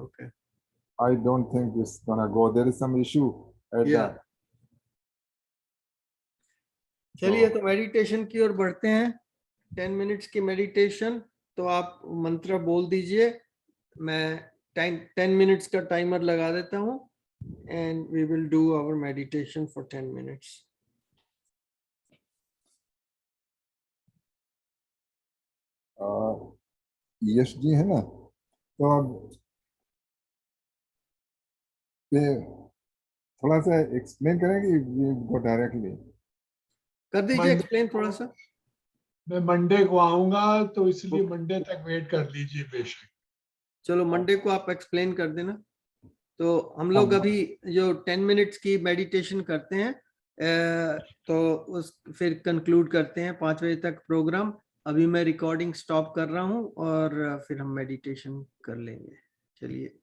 Okay. I don't think it's gonna go. There is some issue at Yeah. the चलिए तो मेडिटेशन की ओर बढ़ते हैं। 10 मिनट्स की मेडिटेशन। तो आप मंत्र बोल दीजिए, मैं 10 मिनट्स का टाइमर लगा देता हूँ and we will do our meditation for 10 minutes. Yash ji है ना, तो अब पे थोड़ा सा एक्सप्लेन करेंगे ये को डायरेक्टली कर दीजिए मंडे एक्सप्लेन थोड़ा सा। मैं मंडे को आऊंगा, तो इसलिए मंडे तक वेट कर लीजिए बेशक। चलो मंडे को आप एक्सप्लेन कर देना। तो हम लोग अभी जो 10 मिनट्स की मेडिटेशन करते हैं तो उस फिर कंक्लूड करते हैं 5 बजे तक प्रोग्राम। अभी मैं रिकॉर्डिंग स्टॉप कर रहा हूँ और फिर हम मेडिटेशन कर लेंगे। चलिए।